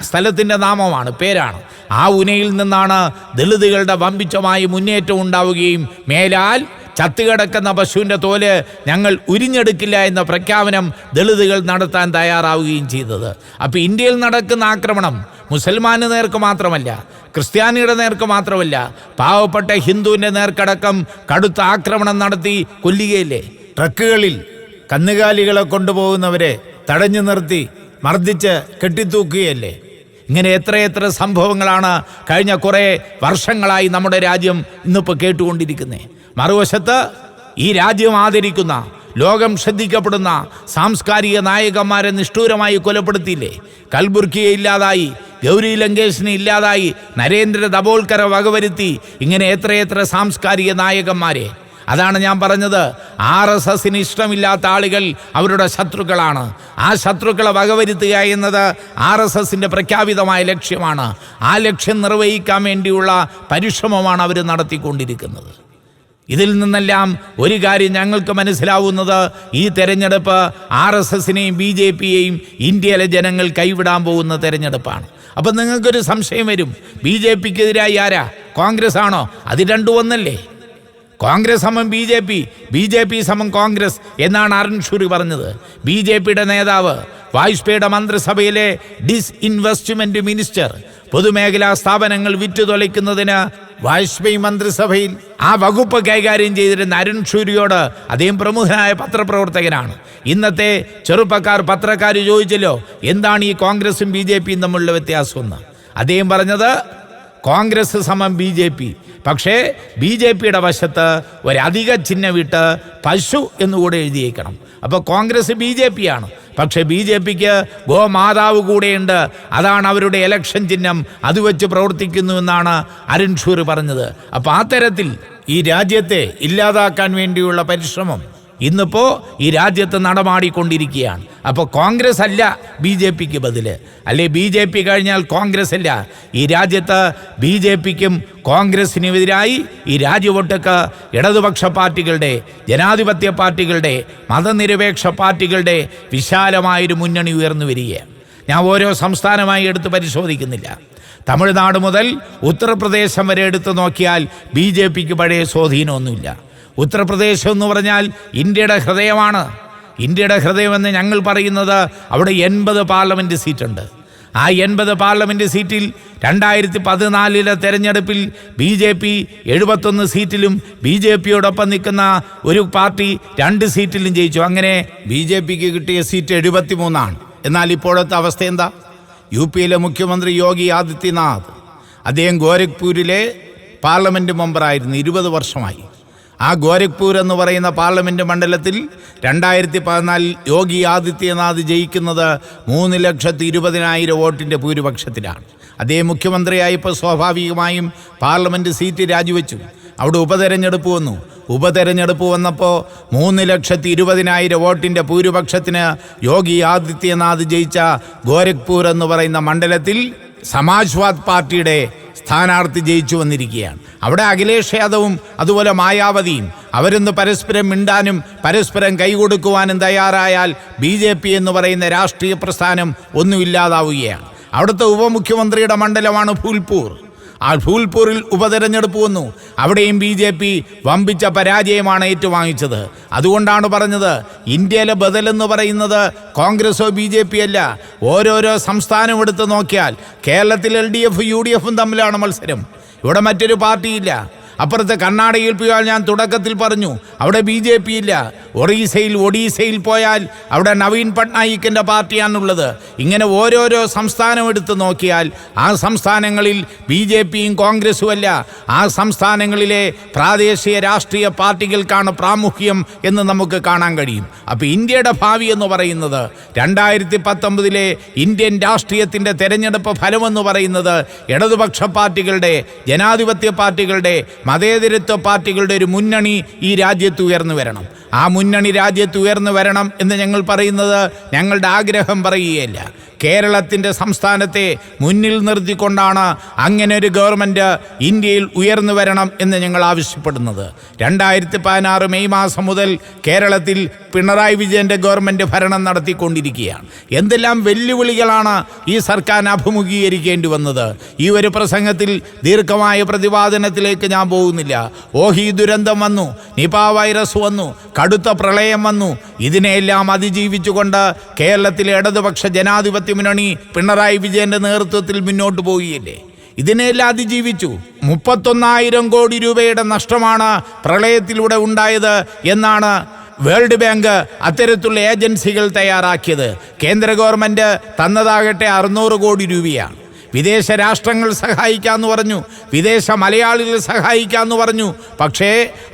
സ്ഥലത്തിൻ്റെ നാമമാണ്, പേരാണ്. ആ ഉനയിൽ നിന്നാണ് ദളിതുകളുടെ വമ്പിച്ചമായ മുന്നേറ്റം ഉണ്ടാവുകയും മേലാൽ ചത്തുകിടക്കുന്ന പശുവിൻ്റെ തോല് ഞങ്ങൾ ഉരിഞ്ഞെടുക്കില്ല എന്ന പ്രഖ്യാപനം ദളിതുകൾ നടത്താൻ തയ്യാറാവുകയും ചെയ്തത്. അപ്പോൾ ഇന്ത്യയിൽ നടക്കുന്ന ആക്രമണം മുസൽമാന് നേർക്ക് മാത്രമല്ല, ക്രിസ്ത്യാനിയുടെ നേർക്ക് മാത്രമല്ല, പാവപ്പെട്ട ഹിന്ദുവിൻ്റെ നേർക്കടക്കം കടുത്ത ആക്രമണം നടത്തി കൊല്ലുകയില്ലേ? ട്രക്കുകളിൽ കന്നുകാലികളെ കൊണ്ടുപോകുന്നവരെ തടഞ്ഞു നിർത്തി മർദ്ദിച്ച് കെട്ടിത്തൂക്കുകയല്ലേ? ഇങ്ങനെ എത്രയെത്ര സംഭവങ്ങളാണ് കഴിഞ്ഞ കുറേ വർഷങ്ങളായി നമ്മുടെ രാജ്യം ഇന്നിപ്പോൾ കേട്ടുകൊണ്ടിരിക്കുന്നത്. മറുവശത്ത് ഈ രാജ്യം ആദരിക്കുന്ന, ലോകം ശ്രദ്ധിക്കപ്പെടുന്ന സാംസ്കാരിക നായകന്മാരെ നിഷ്ഠൂരമായി കൊലപ്പെടുത്തിയില്ലേ? കൽബുർക്കിയെ ഇല്ലാതായി, ഗൗരി ലങ്കേഷിനെ ഇല്ലാതായി, നരേന്ദ്ര ദബോൾക്കറെ വകവരുത്തി. ഇങ്ങനെ എത്രയെത്ര സാംസ്കാരിക നായകന്മാരെ. അതാണ് ഞാൻ പറഞ്ഞത്, RSSന് ഇഷ്ടമില്ലാത്ത ആളുകൾ അവരുടെ ശത്രുക്കളാണ്. ആ ശത്രുക്കളെ വകവരുത്തുക എന്നത് RSSൻ്റെ പ്രഖ്യാപിതമായ ലക്ഷ്യമാണ്. ആ ലക്ഷ്യം നിർവഹിക്കാൻ വേണ്ടിയുള്ള പരിശ്രമമാണ് അവർ നടത്തിക്കൊണ്ടിരിക്കുന്നത്. ഇതിൽ നിന്നെല്ലാം ഒരു കാര്യം ഞങ്ങൾക്ക് മനസ്സിലാവുന്നത്, ഈ തെരഞ്ഞെടുപ്പ് RSSനെയും BJPയെയും ഇന്ത്യയിലെ ജനങ്ങൾ കൈവിടാൻ പോകുന്ന തെരഞ്ഞെടുപ്പാണ്. അപ്പം നിങ്ങൾക്കൊരു സംശയം വരും, BJPക്കെതിരായി ആരാ? കോൺഗ്രസ് ആണോ? അത് രണ്ടും ഒന്നല്ലേ? കോൺഗ്രസ് സമം BJP, BJP സമം കോൺഗ്രസ് എന്നാണ് അരുൺ ഷൂറി പറഞ്ഞത്. BJPയുടെ നേതാവ്, വാജ്പേയിയുടെ മന്ത്രിസഭയിലെ ഡിസ്ഇൻവെസ്റ്റ്മെന്റ് മിനിസ്റ്റർ, പൊതുമേഖലാ സ്ഥാപനങ്ങൾ വിറ്റുതൊളിക്കുന്നതിന് വാജ്പേയി മന്ത്രിസഭയിൽ ആ വകുപ്പ് കൈകാര്യം ചെയ്തിരുന്ന അരുൺ ഷൂരിയോട്, അദ്ദേഹം പ്രമുഖനായ പത്രപ്രവർത്തകനാണ്, ഇന്നത്തെ ചെറുപ്പക്കാർ പത്രക്കാർ ചോദിച്ചല്ലോ, എന്താണ് ഈ കോൺഗ്രസും BJPയും തമ്മിലുള്ള വ്യത്യാസമെന്ന്. അദ്ദേഹം പറഞ്ഞത് കോൺഗ്രസ് സമം BJP, പക്ഷേ BJPയുടെ വശത്ത് ഒരധിക ചിഹ്നം വിട്ട് പശു എന്നുകൂടെ എഴുതിയേക്കണം. അപ്പോൾ കോൺഗ്രസ് BJPയാണ്, പക്ഷേ BJPക്ക് ഗോമാതാവ് കൂടെയുണ്ട്, അതാണ് അവരുടെ ഇലക്ഷൻ ചിഹ്നം, അത് വെച്ച് പ്രവർത്തിക്കുന്നു എന്നാണ് അരുൺ ഷൂറി പറഞ്ഞത്. അപ്പോൾ ആ തരത്തിൽ ഈ രാജ്യത്തെ ഇല്ലാതാക്കാൻ വേണ്ടിയുള്ള പരിശ്രമം ഇന്നിപ്പോൾ ഈ രാജ്യത്ത് നടമാടിക്കൊണ്ടിരിക്കുകയാണ്. അപ്പോൾ കോൺഗ്രസ് അല്ല BJPക്ക് ബദല്, അല്ലെ BJP കഴിഞ്ഞാൽ കോൺഗ്രസ് അല്ല. ഈ രാജ്യത്ത് BJPക്കും കോൺഗ്രസിനെതിരായി ഈ രാജ്യമൊട്ടുക്ക് ഇടതുപക്ഷ പാർട്ടികളുടെ, ജനാധിപത്യ പാർട്ടികളുടെ, മതനിരപേക്ഷ പാർട്ടികളുടെ വിശാലമായൊരു മുന്നണി ഉയർന്നു വരികയാണ്. ഞാൻ ഓരോ സംസ്ഥാനമായി എടുത്ത് പരിശോധിക്കുന്നില്ല. തമിഴ്നാട് മുതൽ ഉത്തർപ്രദേശം വരെ എടുത്ത് നോക്കിയാൽ BJPക്ക് പഴയ സ്വാധീനമൊന്നുമില്ല. ഉത്തർപ്രദേശ് എന്ന് പറഞ്ഞാൽ ഇന്ത്യയുടെ ഹൃദയമാണ്. ഇന്ത്യയുടെ ഹൃദയമെന്ന് ഞങ്ങൾ പറയുന്നത് അവിടെ 80 പാർലമെൻറ്റ് സീറ്റുണ്ട്. ആ 80 പാർലമെൻറ്റ് സീറ്റിൽ 2014 തെരഞ്ഞെടുപ്പിൽ BJP 71 സീറ്റിലും BJPയോടൊപ്പം നിൽക്കുന്ന ഒരു പാർട്ടി 2 സീറ്റിലും ജയിച്ചു. അങ്ങനെ BJPക്ക് കിട്ടിയ സീറ്റ് 73. എന്നാൽ ഇപ്പോഴത്തെ അവസ്ഥ എന്താ? UPയിലെ മുഖ്യമന്ത്രി യോഗി ആദിത്യനാഥ്, അദ്ദേഹം ഗോരഖ്പൂരിലെ പാർലമെൻറ്റ് മെമ്പറായിരുന്നു 20 വർഷമായി. ആ ഗോരഖ്പൂർ എന്ന് പറയുന്ന പാർലമെൻറ്റ് മണ്ഡലത്തിൽ 2014 യോഗി ആദിത്യനാഥ് ജയിക്കുന്നത് 3,20,000 വോട്ടിൻ്റെ ഭൂരിപക്ഷത്തിലാണ്. അദ്ദേഹം മുഖ്യമന്ത്രിയായപ്പോൾ സ്വാഭാവികമായും പാർലമെൻറ്റ് സീറ്റ് രാജിവെച്ചു. അവിടെ ഉപതെരഞ്ഞെടുപ്പ് വന്നപ്പോൾ 3,20,000 വോട്ടിൻ്റെ ഭൂരിപക്ഷത്തിന് യോഗി ആദിത്യനാഥ് ജയിച്ച ഗോരഖ്പൂർ എന്ന് പറയുന്ന മണ്ഡലത്തിൽ സമാജ്വാദ് പാർട്ടിയുടെ സ്ഥാനാർത്ഥി ജയിച്ചു വന്നിരിക്കുകയാണ്. അവിടെ അഖിലേഷ് യാദവും അതുപോലെ മായാവതിയും അവരൊന്ന് പരസ്പരം മിണ്ടാനും പരസ്പരം കൈകൊടുക്കുവാനും തയ്യാറായാൽ BJP എന്ന് പറയുന്ന രാഷ്ട്രീയ പ്രസ്ഥാനം ഒന്നുമില്ലാതാവുകയാണ്. അവിടുത്തെ ഉപമുഖ്യമന്ത്രിയുടെ മണ്ഡലമാണ് ഫൂൽപൂർ. ആ ഫൂൽപൂരിൽ ഉപതെരഞ്ഞെടുപ്പ് വന്നു. അവിടെയും BJP വമ്പിച്ച പരാജയമാണ് ഏറ്റുവാങ്ങിച്ചത്. അതുകൊണ്ടാണ് പറഞ്ഞത് ഇന്ത്യയിലെ ബദൽ എന്ന് പറയുന്നത് കോൺഗ്രസോ BJP അല്ല. ഓരോരോ സംസ്ഥാനം എടുത്ത് നോക്കിയാൽ കേരളത്തിൽ LDF UDF തമ്മിലാണ് മത്സരം. ഇവിടെ മറ്റൊരു പാർട്ടിയില്ല. അപ്പുറത്തെ കർണാടകയിൽ പോയാൽ ഞാൻ തുടക്കത്തിൽ പറഞ്ഞു അവിടെ BJP ഇല്ല. ഒഡീസയിൽ പോയാൽ അവിടെ നവീൻ പട്നായിക്കിൻ്റെ പാർട്ടിയാണുള്ളത്. ഇങ്ങനെ ഓരോരോ സംസ്ഥാനം എടുത്ത് നോക്കിയാൽ ആ സംസ്ഥാനങ്ങളിൽ BJPയും കോൺഗ്രസും അല്ല. ആ സംസ്ഥാനങ്ങളിലെ പ്രാദേശിക രാഷ്ട്രീയ പാർട്ടികൾക്കാണ് പ്രാമുഖ്യം എന്ന് നമുക്ക് കാണാൻ കഴിയും. അപ്പോൾ ഇന്ത്യയുടെ ഭാവി എന്ന് പറയുന്നത് 2019 ഇന്ത്യൻ രാഷ്ട്രീയത്തിൻ്റെ തെരഞ്ഞെടുപ്പ് ഫലമെന്ന് പറയുന്നത് ഇടതുപക്ഷ പാർട്ടികളുടെ, ജനാധിപത്യ പാർട്ടികളുടെ, മതേതരത്വ പാർട്ടികളുടെ ഒരു മുന്നണി ഈ രാജ്യത്ത് ഉയർന്നു വരണം. ആ മുന്നണി രാജ്യത്ത് ഉയർന്നു വരണം എന്ന് ഞങ്ങൾ പറയുന്നത് ഞങ്ങളുടെ ആഗ്രഹം പറയുകയല്ല. കേരളത്തിൻ്റെ സംസ്ഥാനത്തെ മുന്നിൽ നിർത്തിക്കൊണ്ടാണ് അങ്ങനെ ഒരു ഗവൺമെൻറ് ഇന്ത്യയിൽ ഉയർന്നു വരണം എന്ന് ഞങ്ങൾ ആവശ്യപ്പെടുന്നത്. 2016 മെയ് മാസം മുതൽ കേരളത്തിൽ പിണറായി വിജയൻ്റെ ഗവൺമെൻറ് ഭരണം നടത്തിക്കൊണ്ടിരിക്കുകയാണ്. എന്തെല്ലാം വെല്ലുവിളികളാണ് ഈ സർക്കാർ അഭിമുഖീകരിക്കേണ്ടി വന്നത്. ഈ ഒരു പ്രസംഗത്തിൽ ദീർഘമായ പ്രതിപാദനത്തിലേക്ക് ഞാൻ പോകുന്നില്ല. ഓഹി ദുരന്തം വന്നു, നിപ വൈറസ് വന്നു, കടുത്ത പ്രളയം വന്നു. ഇതിനെയെല്ലാം അതിജീവിച്ചുകൊണ്ട് കേരളത്തിലെ ഇടതുപക്ഷ ജനാധിപത്യ മുന്നണി പിണറായി വിജയന്റെ നേതൃത്വത്തിൽ മുന്നോട്ട് പോവുകയല്ലേ. ഇതിനെല്ലാം അതിജീവിച്ചു. 31,000 കോടി രൂപയുടെ നഷ്ടമാണ് പ്രളയത്തിലൂടെ ഉണ്ടായത് എന്നാണ് വേൾഡ് ബാങ്ക് അത്തരത്തിലുള്ള ഏജൻസികൾ തയ്യാറാക്കിയത്. കേന്ദ്ര ഗവൺമെൻറ് തന്നതാകട്ടെ 600 കോടി രൂപയാണ്. വിദേശ രാഷ്ട്രങ്ങൾ സഹായിക്കാമെന്ന് പറഞ്ഞു, വിദേശ മലയാളികൾ സഹായിക്കാമെന്ന് പറഞ്ഞു. പക്ഷേ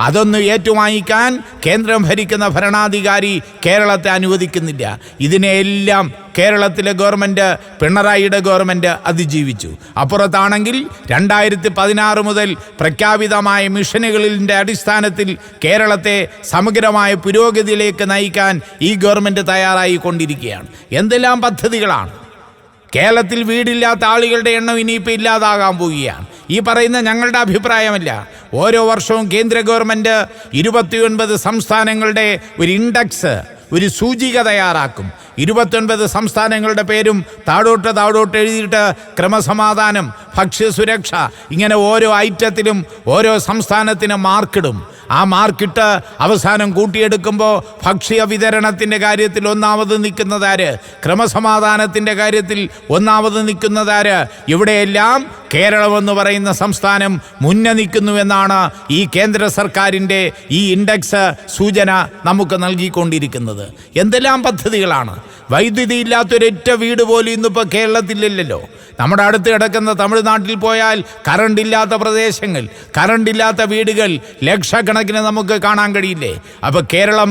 അതൊന്നും ഏറ്റുവാങ്ങിക്കാൻ കേന്ദ്രം ഭരിക്കുന്ന ഭരണാധികാരി കേരളത്തെ അനുവദിക്കുന്നില്ല. ഇതിനെല്ലാം കേരളത്തിലെ ഗവൺമെൻറ്, പിണറായിയുടെ ഗവൺമെൻറ് അതിജീവിച്ചു. അപ്പുറത്താണെങ്കിൽ 2016 മുതൽ പ്രഖ്യാപിതമായ മിഷനുകളിൻ്റെ അടിസ്ഥാനത്തിൽ കേരളത്തെ സമഗ്രമായ പുരോഗതിയിലേക്ക് നയിക്കാൻ ഈ ഗവൺമെൻറ് തയ്യാറായിക്കൊണ്ടിരിക്കുകയാണ്. എന്തെല്ലാം പദ്ധതികളാണ്. കേരളത്തിൽ വീടില്ലാത്ത ആളുകളുടെ എണ്ണം ഇനിയിപ്പോൾ ഇല്ലാതാകാൻ പോവുകയാണ്. ഈ പറയുന്ന ഞങ്ങളുടെ അഭിപ്രായമല്ല. ഓരോ വർഷവും കേന്ദ്ര ഗവൺമെൻറ് 29 സംസ്ഥാനങ്ങളുടെ ഒരു ഇൻഡെക്സ്, ഒരു സൂചിക തയ്യാറാക്കും. 29 സംസ്ഥാനങ്ങളുടെ പേരും താഴോട്ട് എഴുതിയിട്ട് ക്രമസമാധാനം, ഭക്ഷ്യസുരക്ഷ, ഇങ്ങനെ ഓരോ ഐറ്റത്തിലും ഓരോ സംസ്ഥാനത്തിന് മാർക്കിടും. ആ മാർക്കിട്ട് അവസാനം കൂട്ടിയെടുക്കുമ്പോൾ ഭക്ഷ്യ വിതരണത്തിൻ്റെ കാര്യത്തിൽ ഒന്നാമത് നിൽക്കുന്നതാര്, ക്രമസമാധാനത്തിൻ്റെ കാര്യത്തിൽ ഒന്നാമത് നിൽക്കുന്നതാര്, ഇവിടെയെല്ലാം കേരളമെന്ന് പറയുന്ന സംസ്ഥാനം മുന്നേ നിൽക്കുന്നുവെന്നാണ് ഈ കേന്ദ്ര സർക്കാരിൻ്റെ ഈ ഇൻഡെക്സ് സൂചന നമുക്ക് നൽകിക്കൊണ്ടിരിക്കുന്നത്. എന്തെല്ലാം പദ്ധതികളാണ്. വൈദ്യുതി ഇല്ലാത്തൊരൊറ്റ വീട് പോലും ഇന്നിപ്പോൾ കേരളത്തിലില്ലല്ലോ. നമ്മുടെ അടുത്ത് കിടക്കുന്ന തമിഴ്നാട്ടിൽ പോയാൽ കറണ്ടില്ലാത്ത പ്രദേശങ്ങൾ, കറണ്ടില്ലാത്ത വീടുകൾ ലക്ഷക്കണക്കിന് നമുക്ക് കാണാൻ കഴിയില്ലേ. അപ്പോൾ കേരളം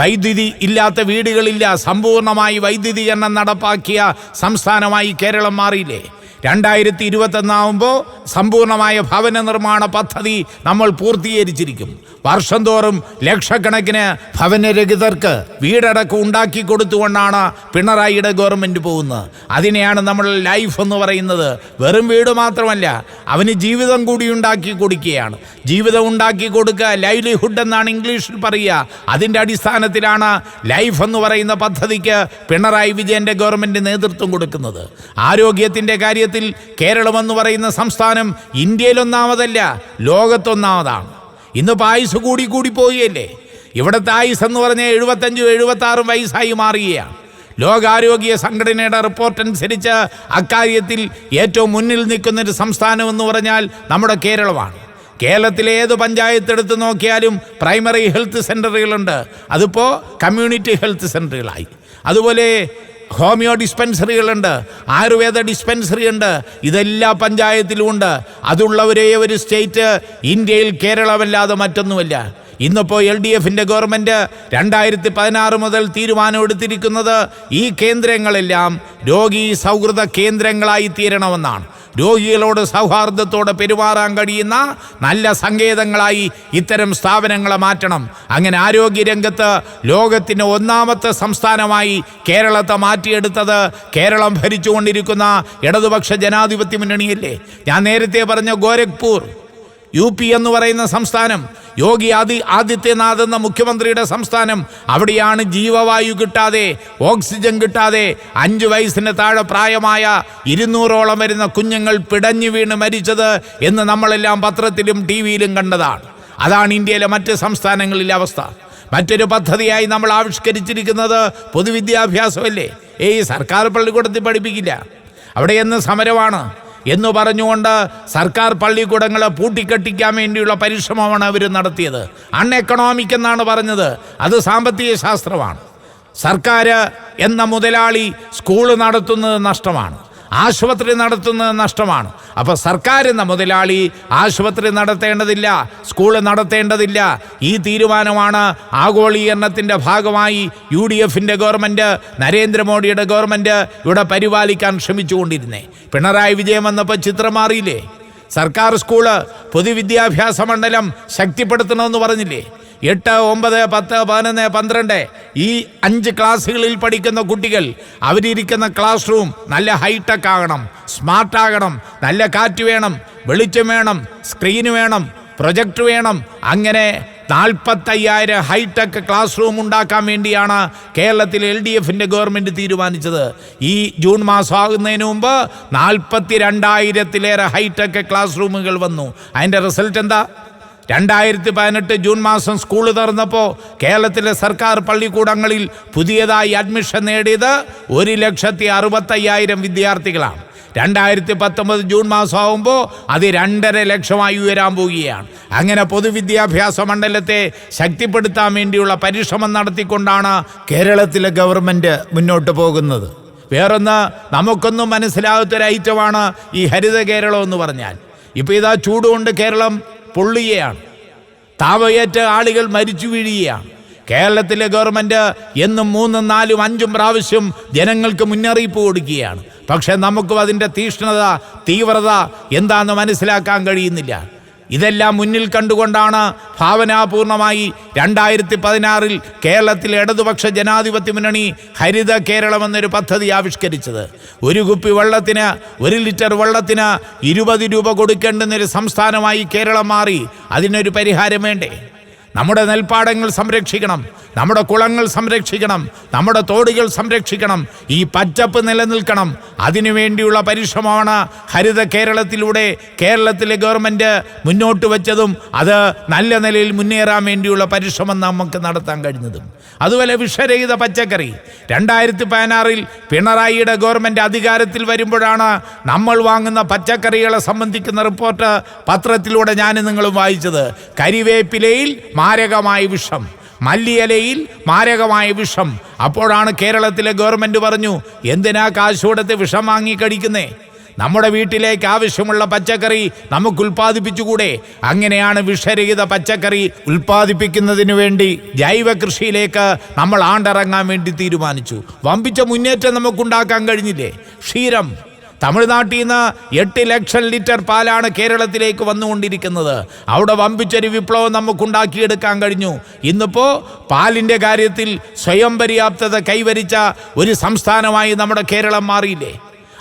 വൈദ്യുതി ഇല്ലാത്ത വീടുകളില്ല, സമ്പൂർണ്ണമായി വൈദ്യുതീകരണം നടപ്പാക്കിയ സംസ്ഥാനമായി കേരളം മാറിയില്ലേ. 2021 ആവുമ്പോൾ സമ്പൂർണ്ണമായ ഭവന നിർമ്മാണ പദ്ധതി നമ്മൾ പൂർത്തീകരിച്ചിരിക്കും. വർഷം തോറും ലക്ഷക്കണക്കിന് ഭവനരഹിതർക്ക് വീടടക്കം ഉണ്ടാക്കി കൊടുത്തുകൊണ്ടാണ് പിണറായിയുടെ ഗവൺമെൻറ് പോകുന്നത്. അതിനെയാണ് നമ്മൾ ലൈഫ് എന്ന് പറയുന്നത്. വെറും വീട് മാത്രമല്ല, അവന് ജീവിതം കൂടി ഉണ്ടാക്കി കൊടുക്കുകയാണ്. ജീവിതം ഉണ്ടാക്കി കൊടുക്കുക, ലൈവ്ലിഹുഡ് എന്നാണ് ഇംഗ്ലീഷിൽ പറയുക. അതിൻ്റെ അടിസ്ഥാനത്തിലാണ് ലൈഫ് എന്ന് പറയുന്ന പദ്ധതിക്ക് പിണറായി വിജയൻ്റെ ഗവൺമെൻറ് നേതൃത്വം കൊടുക്കുന്നത്. ആരോഗ്യത്തിൻ്റെ കാര്യത്തിൽ കേരളമെന്ന് പറയുന്ന സംസ്ഥാനം ഇന്ത്യയിലൊന്നാമതല്ല, ലോകത്തൊന്നാമതാണ്. ഇന്നിപ്പോൾ ആയുസ് കൂടി പോവുകയല്ലേ. ഇവിടുത്തെ ആയുസ് എന്ന് പറഞ്ഞാൽ 75-76 വയസ്സായി മാറുകയാണ്. ലോകാരോഗ്യ സംഘടനയുടെ റിപ്പോർട്ട് അനുസരിച്ച് അക്കാര്യത്തിൽ ഏറ്റവും മുന്നിൽ നിൽക്കുന്നൊരു സംസ്ഥാനം എന്ന് പറഞ്ഞാൽ നമ്മുടെ കേരളമാണ്. കേരളത്തിലെ ഏത് പഞ്ചായത്ത് എടുത്ത് നോക്കിയാലും പ്രൈമറി ഹെൽത്ത് സെൻ്ററുകളുണ്ട്, അതിപ്പോൾ കമ്മ്യൂണിറ്റി ഹെൽത്ത് സെൻ്ററുകളായി. അതുപോലെ ഹോമിയോ ഡിസ്പെൻസറികളുണ്ട്, ആയുർവേദ ഡിസ്പെൻസറി ഉണ്ട്, ഇതെല്ലാ പഞ്ചായത്തിലും ഉണ്ട്. അതുള്ള ഒരേ ഒരു സ്റ്റേറ്റ് ഇന്ത്യയിൽ കേരളമല്ലാതെ മറ്റൊന്നുമല്ല. ഇന്നിപ്പോൾ LDFന്റെ ഗവൺമെൻറ് 2016 മുതൽ തീരുമാനമെടുത്തിരിക്കുന്നത് ഈ കേന്ദ്രങ്ങളെല്ലാം രോഗി സൗഹൃദ കേന്ദ്രങ്ങളായി തീരണമെന്നാണ്. രോഗികളോട് സൗഹാർദ്ദത്തോടെ പെരുമാറാൻ കഴിയുന്ന നല്ല സങ്കേതങ്ങളായി ഇത്തരം സ്ഥാപനങ്ങളെ മാറ്റണം. അങ്ങനെ ആരോഗ്യരംഗത്ത് ലോകത്തിൻ്റെ ഒന്നാമത്തെ സംസ്ഥാനമായി കേരളത്തെ മാറ്റിയെടുത്തത് കേരളം ഭരിച്ചുകൊണ്ടിരിക്കുന്ന ഇടതുപക്ഷ ജനാധിപത്യ മുന്നണിയല്ലേ. ഞാൻ നേരത്തെ പറഞ്ഞ ഗോരഖ്പൂർ UP എന്ന് പറയുന്ന സംസ്ഥാനം, യോഗി ആദിത്യനാഥ് എന്ന മുഖ്യമന്ത്രിയുടെ സംസ്ഥാനം, അവിടെയാണ് ജീവവായു കിട്ടാതെ, ഓക്സിജൻ കിട്ടാതെ 5 വയസ്സിന് താഴെ പ്രായമായ 200ഓളം വരുന്ന കുഞ്ഞുങ്ങൾ പിടഞ്ഞു വീണ് മരിച്ചത് എന്ന് നമ്മളെല്ലാം പത്രത്തിലും TV-യിലും കണ്ടതാണ്. അതാണ് ഇന്ത്യയിലെ മറ്റ് സംസ്ഥാനങ്ങളിലെ അവസ്ഥ. മറ്റൊരു പദ്ധതിയായി നമ്മൾ ആവിഷ്കരിച്ചിരിക്കുന്നത് പൊതുവിദ്യാഭ്യാസമല്ലേ. സർക്കാർ പള്ളിക്കൂടത്തിൽ പഠിപ്പിക്കില്ല, അവിടെ എന്ന് സമരമാണ് എന്ന് പറഞ്ഞുകൊണ്ട് സർക്കാർ പള്ളിക്കൂടങ്ങളെ പൂട്ടിക്കെട്ടിക്കാൻ വേണ്ടിയുള്ള പരിശ്രമമാണ് അവർ നടത്തിയത്. അൺഎക്കണോമിക് എന്നാണ് പറഞ്ഞത്. അത് സാമ്പത്തിക ശാസ്ത്രമാണ്. സർക്കാർ എന്ന മുതലാളി സ്കൂൾ നടത്തുന്നത് നഷ്ടമാണ്, ആശുപത്രി നടത്തുന്നത് നഷ്ടമാണ്. അപ്പോൾ സർക്കാർ എന്ന മുതലാളി ആശുപത്രി നടത്തേണ്ടതില്ല, സ്കൂള് നടത്തേണ്ടതില്ല. ഈ തീരുമാനമാണ് ആഗോളീകരണത്തിൻ്റെ ഭാഗമായി UDFന്റെ ഗവൺമെൻറ്, നരേന്ദ്രമോദിയുടെ ഗവൺമെൻറ് ഇവിടെ പരിപാലിക്കാൻ ശ്രമിച്ചുകൊണ്ടിരുന്നേ. പിണറായി വിജയൻ വന്നപ്പോൾ ചിത്രം മാറിയില്ലേ. സർക്കാർ സ്കൂള് പൊതുവിദ്യാഭ്യാസ മണ്ഡലം ശക്തിപ്പെടുത്തണമെന്ന് പറഞ്ഞില്ലേ. 8, 9, 10, 11, 12 ഈ 5 ക്ലാസ്സുകളിൽ പഠിക്കുന്ന കുട്ടികൾ അവരിയ്ക്കുന്ന ക്ലാസ് റൂം നല്ല ഹൈടെക് ആകണം, സ്മാർട്ട് ആകണം, നല്ല കാറ്റ് വേണം, വെളിച്ചം വേണം, സ്ക്രീന് വേണം, പ്രൊജക്ടർ വേണം. അങ്ങനെ 45,000 ഹൈടെക് ക്ലാസ് റൂം ഉണ്ടാക്കാൻ വേണ്ടിയാണ് കേരളത്തിൽ LDFന്റെ ഗവൺമെൻറ് തീരുമാനിച്ചത്. ഈ ജൂൺ മാസം ആകുന്നതിന് മുമ്പ് 42,000-ലേറെ ഹൈടെക് ക്ലാസ് റൂമുകൾ വന്നു. അതിൻ്റെ റിസൾട്ട് എന്താ? 2018 ജൂൺ മാസം സ്കൂൾ തുറന്നപ്പോൾ കേരളത്തിലെ സർക്കാർ പള്ളിക്കൂടങ്ങളിൽ പുതിയതായി അഡ്മിഷൻ നേടിയത് 1,65,000 വിദ്യാർത്ഥികളാണ്. 2019 ജൂൺ മാസം ആകുമ്പോൾ അത് 2.5 ലക്ഷമായി ഉയരാൻ പോവുകയാണ്. അങ്ങനെ പൊതുവിദ്യാഭ്യാസ മണ്ഡലത്തെ ശക്തിപ്പെടുത്താൻ വേണ്ടിയുള്ള പരിശ്രമം നടത്തിക്കൊണ്ടാണ് കേരളത്തിലെ ഗവൺമെൻറ് മുന്നോട്ട് പോകുന്നത്. വേറൊന്ന് നമുക്കൊന്നും മനസ്സിലാകാത്തൊരു ഐറ്റമാണ് ഈ ഹരിത കേരളം എന്ന് പറഞ്ഞാൽ. ഇപ്പോൾ ഇതാ ചൂടുകൊണ്ട് കേരളം പൊള്ളുകയാണ്, താപയേറ്റ് ആളുകൾ മരിച്ചു വീഴുകയാണ്. കേരളത്തിലെ ഗവൺമെൻറ് എന്നും 3, 4, 5 പ്രാവശ്യം ജനങ്ങൾക്ക് മുന്നറിയിപ്പ് കൊടുക്കുകയാണ്. പക്ഷെ നമുക്കും അതിൻ്റെ തീവ്രത എന്താണെന്ന് മനസ്സിലാക്കാൻ കഴിയുന്നില്ല. ഇതെല്ലാം മുന്നിൽ കണ്ടുകൊണ്ടാണ് ഭാവനാപൂർണമായി 2016 കേരളത്തിലെ ഇടതുപക്ഷ ജനാധിപത്യ മുന്നണി ഹരിത കേരളം എന്നൊരു പദ്ധതി ആവിഷ്കരിച്ചത്. 1 കുപ്പി വെള്ളത്തിന്, 1 ലിറ്റർ വെള്ളത്തിന് 20 രൂപ കൊടുക്കേണ്ടുന്നൊരു സംസ്ഥാനമായി കേരളം മാറി. അതിനൊരു പരിഹാരം വേണ്ടേ? നമ്മുടെ നെൽപ്പാടങ്ങൾ സംരക്ഷിക്കണം, നമ്മുടെ കുളങ്ങൾ സംരക്ഷിക്കണം, നമ്മുടെ തോടുകൾ സംരക്ഷിക്കണം, ഈ പച്ചപ്പ് നിലനിൽക്കണം. അതിനുവേണ്ടിയുള്ള പരിശ്രമമാണ് ഹരിത കേരളത്തിലൂടെ കേരളത്തിലെ ഗവൺമെൻറ് മുന്നോട്ട് വെച്ചതും അത് നല്ല നിലയിൽ മുന്നേറാൻ വേണ്ടിയുള്ള പരിശ്രമം നമുക്ക് നടത്താൻ കഴിഞ്ഞതും. അതുപോലെ വിഷരഹിത പച്ചക്കറി 2016 പിണറായിയുടെ ഗവൺമെൻറ് അധികാരത്തിൽ വരുമ്പോഴാണ് നമ്മൾ വാങ്ങുന്ന പച്ചക്കറികളെ സംബന്ധിക്കുന്ന റിപ്പോർട്ട് പത്രത്തിലൂടെ ഞാൻ നിങ്ങളും വായിച്ചത്. കരിവേപ്പിലയിൽ മാരകമായ വിഷം, മല്ലിയിലയിൽ മാരകമായ വിഷം. അപ്പോഴാണ് കേരളത്തിലെ ഗവൺമെൻറ് പറഞ്ഞു, എന്തിനാ കാശ് കൊടുത്ത് വിഷം വാങ്ങി കഴിക്കുന്നേ? നമ്മുടെ വീട്ടിലേക്ക് ആവശ്യമുള്ള പച്ചക്കറി നമുക്ക് ഉൽപ്പാദിപ്പിച്ചുകൂടെ? അങ്ങനെയാണ് വിഷരഹിത പച്ചക്കറി ഉൽപ്പാദിപ്പിക്കുന്നതിന് വേണ്ടി ജൈവ കൃഷിയിലേക്ക് നമ്മൾ ആണ്ടിറങ്ങാൻ വേണ്ടി തീരുമാനിച്ചു. വമ്പിച്ച മുന്നേറ്റം നമുക്കുണ്ടാക്കാൻ കഴിഞ്ഞില്ലേ? ക്ഷീരം, തമിഴ്നാട്ടിൽ നിന്ന് 8 ലക്ഷം ലിറ്റർ പാലാണ് കേരളത്തിലേക്ക് വന്നുകൊണ്ടിരിക്കുന്നത്. അവിടെ വമ്പിച്ചൊരു വിപ്ലവം നമുക്കുണ്ടാക്കിയെടുക്കാൻ കഴിഞ്ഞു. ഇന്നിപ്പോൾ പാലിൻ്റെ കാര്യത്തിൽ സ്വയം പര്യാപ്തത കൈവരിച്ച ഒരു സംസ്ഥാനമായി നമ്മുടെ കേരളം മാറിയില്ലേ?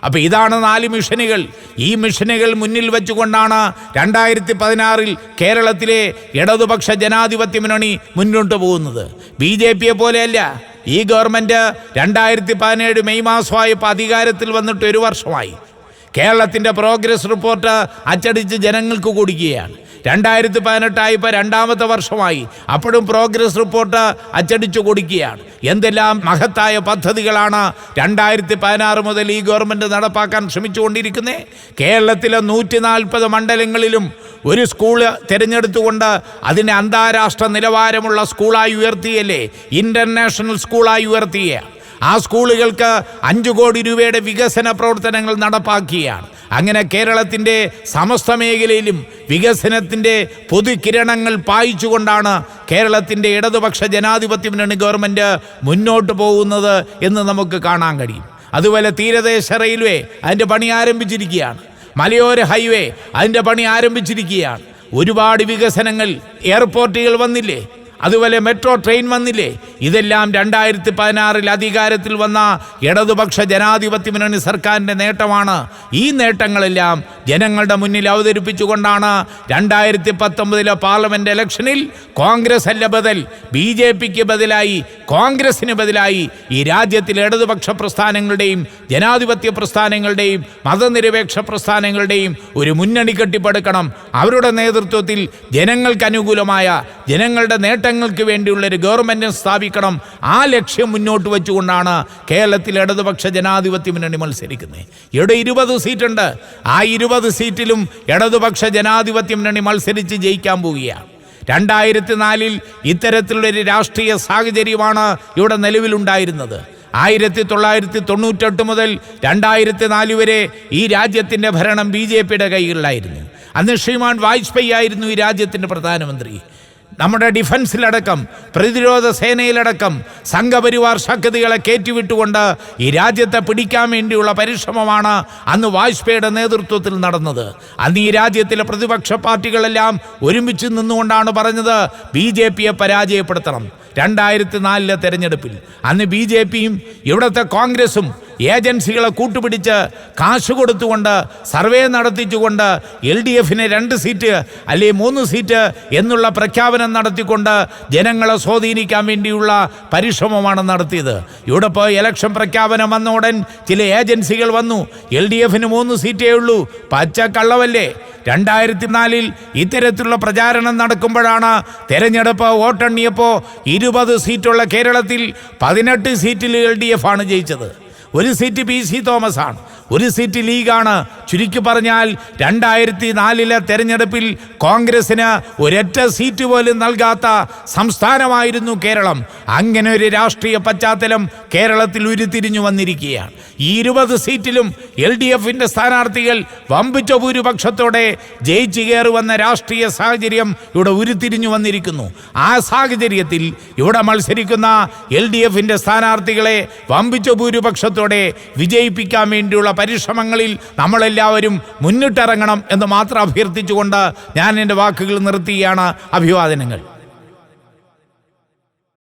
അപ്പോൾ ഇതാണ് 4 മിഷനുകൾ. ഈ മിഷനുകൾ മുന്നിൽ വെച്ചുകൊണ്ടാണ് 2016 കേരളത്തിലെ ഇടതുപക്ഷ ജനാധിപത്യ മുന്നണി മുന്നോട്ട് പോകുന്നത്. BJP പോലെയല്ല. ഈ ഗവൺമെൻറ് 2017 മെയ് മാസമായപ്പോൾ അധികാരത്തിൽ വന്നിട്ട് 1 വർഷമായി. കേരളത്തിൻ്റെ പ്രോഗ്രസ് റിപ്പോർട്ട് അച്ചടിച്ച് ജനങ്ങൾക്ക് കൊടുക്കുകയാണ്. 2018 ആയപ്പോൾ 2ാമത്തെ വർഷമായി, അപ്പോഴും പ്രോഗ്രസ് റിപ്പോർട്ട് അച്ചടിച്ചു കൊടുക്കുകയാണ്. എന്തെല്ലാം മഹത്തായ പദ്ധതികളാണ് 2016 മുതൽ ഈ ഗവൺമെൻറ് നടപ്പാക്കാൻ ശ്രമിച്ചുകൊണ്ടിരിക്കുന്നത്. കേരളത്തിലെ 140 മണ്ഡലങ്ങളിലും ഒരു സ്കൂൾ തിരഞ്ഞെടുത്തുകൊണ്ട് അതിനെ അന്താരാഷ്ട്ര നിലവാരമുള്ള സ്കൂളായി ഉയർത്തിയല്ലേ, ഇൻ്റർനാഷണൽ സ്കൂളായി ഉയർത്തിയ. ആ സ്കൂളുകൾക്ക് 5 കോടി രൂപയുടെ വികസന പ്രവർത്തനങ്ങൾ നടപ്പാക്കിയാണ്. അങ്ങനെ കേരളത്തിൻ്റെ സമസ്ത മേഖലയിലും വികസനത്തിൻ്റെ പുതുകിരണങ്ങൾ പായിച്ചുകൊണ്ടാണ് കേരളത്തിൻ്റെ ഇടതുപക്ഷ ജനാധിപത്യ മുന്നണി ഗവൺമെൻറ് മുന്നോട്ട് പോകുന്നത് എന്ന് നമുക്ക് കാണാൻ കഴിയും. അതുപോലെ തീരദേശ റെയിൽവേ അതിൻ്റെ പണി ആരംഭിച്ചിരിക്കുകയാണ്. മലയോര ഹൈവേ അതിൻ്റെ പണി ആരംഭിച്ചിരിക്കുകയാണ്. ഒരുപാട് വികസനങ്ങൾ, എയർപോർട്ടുകൾ വന്നില്ലേ, അതുപോലെ മെട്രോ ട്രെയിൻ വന്നില്ലേ. ഇതെല്ലാം 2016 അധികാരത്തിൽ വന്ന ഇടതുപക്ഷ ജനാധിപത്യ മുന്നണി സർക്കാരിൻ്റെ നേട്ടമാണ്. ഈ നേട്ടങ്ങളെല്ലാം ജനങ്ങളുടെ മുന്നിൽ അവതരിപ്പിച്ചുകൊണ്ടാണ് 2019 പാർലമെൻറ്റ് ഇലക്ഷനിൽ കോൺഗ്രസ് അല്ല ബദൽ, BJPക്ക് ബദലായി, കോൺഗ്രസിന് ബദലായി ഈ രാജ്യത്തിലെ ഇടതുപക്ഷ പ്രസ്ഥാനങ്ങളുടെയും ജനാധിപത്യ പ്രസ്ഥാനങ്ങളുടെയും മതനിരപേക്ഷ പ്രസ്ഥാനങ്ങളുടെയും ഒരു മുന്നണി കെട്ടിപ്പടുക്കണം. അവരുടെ നേതൃത്വത്തിൽ ജനങ്ങൾക്ക് അനുകൂലമായ, ജനങ്ങളുടെ നേട്ടങ്ങൾക്ക് വേണ്ടിയുള്ള ഒരു ഗവൺമെൻറ് സ്ഥാപിക്കണം. ആ ലക്ഷ്യം മുന്നോട്ട് വെച്ചുകൊണ്ടാണ് കേരളത്തിൽ ഇടതുപക്ഷ ജനാധിപത്യ മുന്നണി മത്സരിക്കുന്നത്. ഇവിടെ 20 സീറ്റുണ്ട്. ആ 20 സീറ്റിലും ഇടതുപക്ഷ ജനാധിപത്യ മുന്നണി മത്സരിച്ച് ജയിക്കാൻ പോവുകയാണ്. 2004 ഇത്തരത്തിലുള്ളൊരു രാഷ്ട്രീയ സാഹചര്യമാണ് ഇവിടെ നിലവിലുണ്ടായിരുന്നത്. 1998 മുതൽ 2004 വരെ ഈ രാജ്യത്തിൻ്റെ ഭരണം BJPയുടെ കൈകളിലായിരുന്നു. അന്ന് ശ്രീമാൻ വാജ്പേയി ആയിരുന്നു ഈ രാജ്യത്തിൻ്റെ പ്രധാനമന്ത്രി. നമ്മുടെ ഡിഫൻസിലടക്കം, പ്രതിരോധ സേനയിലടക്കം സംഘപരിവാർ ശക്തികളെ കയറ്റിവിട്ടുകൊണ്ട് ഈ രാജ്യത്തെ പിടിക്കാൻ വേണ്ടിയുള്ള പരിശ്രമമാണ് അന്ന് വാജ്പേയിയുടെ നേതൃത്വത്തിൽ നടന്നത്. അന്ന് ഈ രാജ്യത്തിലെ പ്രതിപക്ഷ പാർട്ടികളെല്ലാം ഒരുമിച്ച് നിന്നുകൊണ്ടാണ് പറഞ്ഞത് BJPയെ പരാജയപ്പെടുത്തണം. 2004 തെരഞ്ഞെടുപ്പിൽ അന്ന് BJPയും ഇവിടുത്തെ കോൺഗ്രസും ഏജൻസികളെ കൂട്ടുപിടിച്ച് കാശ് കൊടുത്തുകൊണ്ട് സർവേ നടത്തിച്ചുകൊണ്ട് LDFന് 2 സീറ്റ് അല്ലെ 3 സീറ്റ് എന്നുള്ള പ്രഖ്യാപനം നടത്തിക്കൊണ്ട് ജനങ്ങളെ സ്വാധീനിക്കാൻ വേണ്ടിയുള്ള പരിശ്രമമാണ് നടത്തിയത്. ഇവിടെ ഇപ്പോൾ ഇലക്ഷൻ പ്രഖ്യാപനം വന്ന ഉടൻ ചില ഏജൻസികൾ വന്നു, LDFന് 3 സീറ്റേ ഉള്ളൂ, പച്ചക്കള്ളവല്ലേ. 2004 ഇത്തരത്തിലുള്ള പ്രചാരണം നടക്കുമ്പോഴാണ് തെരഞ്ഞെടുപ്പ് വോട്ടെണ്ണിയപ്പോൾ 20 സീറ്റുള്ള കേരളത്തിൽ 18 സീറ്റിൽ LDF ആണ് ജയിച്ചത്. 1 സീറ്റ് PC തോമസ് ആണ്, 1 സീറ്റ് ലീഗാണ്. ചുരുക്കി പറഞ്ഞാൽ 2004 തെരഞ്ഞെടുപ്പിൽ കോൺഗ്രസിന് ഒരൊറ്റ സീറ്റ് പോലും നൽകാത്ത സംസ്ഥാനമായിരുന്നു കേരളം. അങ്ങനെ ഒരു രാഷ്ട്രീയ പശ്ചാത്തലം കേരളത്തിൽ ഉരുത്തിരിഞ്ഞു വന്നിരിക്കുകയാണ്. ഈ 20 സീറ്റിലും LDFൻ്റെ സ്ഥാനാർത്ഥികൾ വമ്പിച്ച ഭൂരിപക്ഷത്തോടെ ജയിച്ചു കയറുവന്ന രാഷ്ട്രീയ സാഹചര്യം ഇവിടെ ഉരുത്തിരിഞ്ഞു വന്നിരിക്കുന്നു. ആ സാഹചര്യത്തിൽ ഇവിടെ മത്സരിക്കുന്ന LDFൻ്റെ സ്ഥാനാർത്ഥികളെ വമ്പിച്ച ഭൂരിപക്ഷത്തോടെ വിജയിപ്പിക്കാൻ വേണ്ടിയുള്ള പരിശ്രമങ്ങളിൽ നമ്മളെല്ലാവരും മുന്നിട്ടിറങ്ങണം എന്ന് മാത്രം അഭ്യർത്ഥിച്ചുകൊണ്ട് ഞാൻ എൻ്റെ വാക്കുകൾ നിർത്തുകയാണ്. അഭിവാദനങ്ങൾ.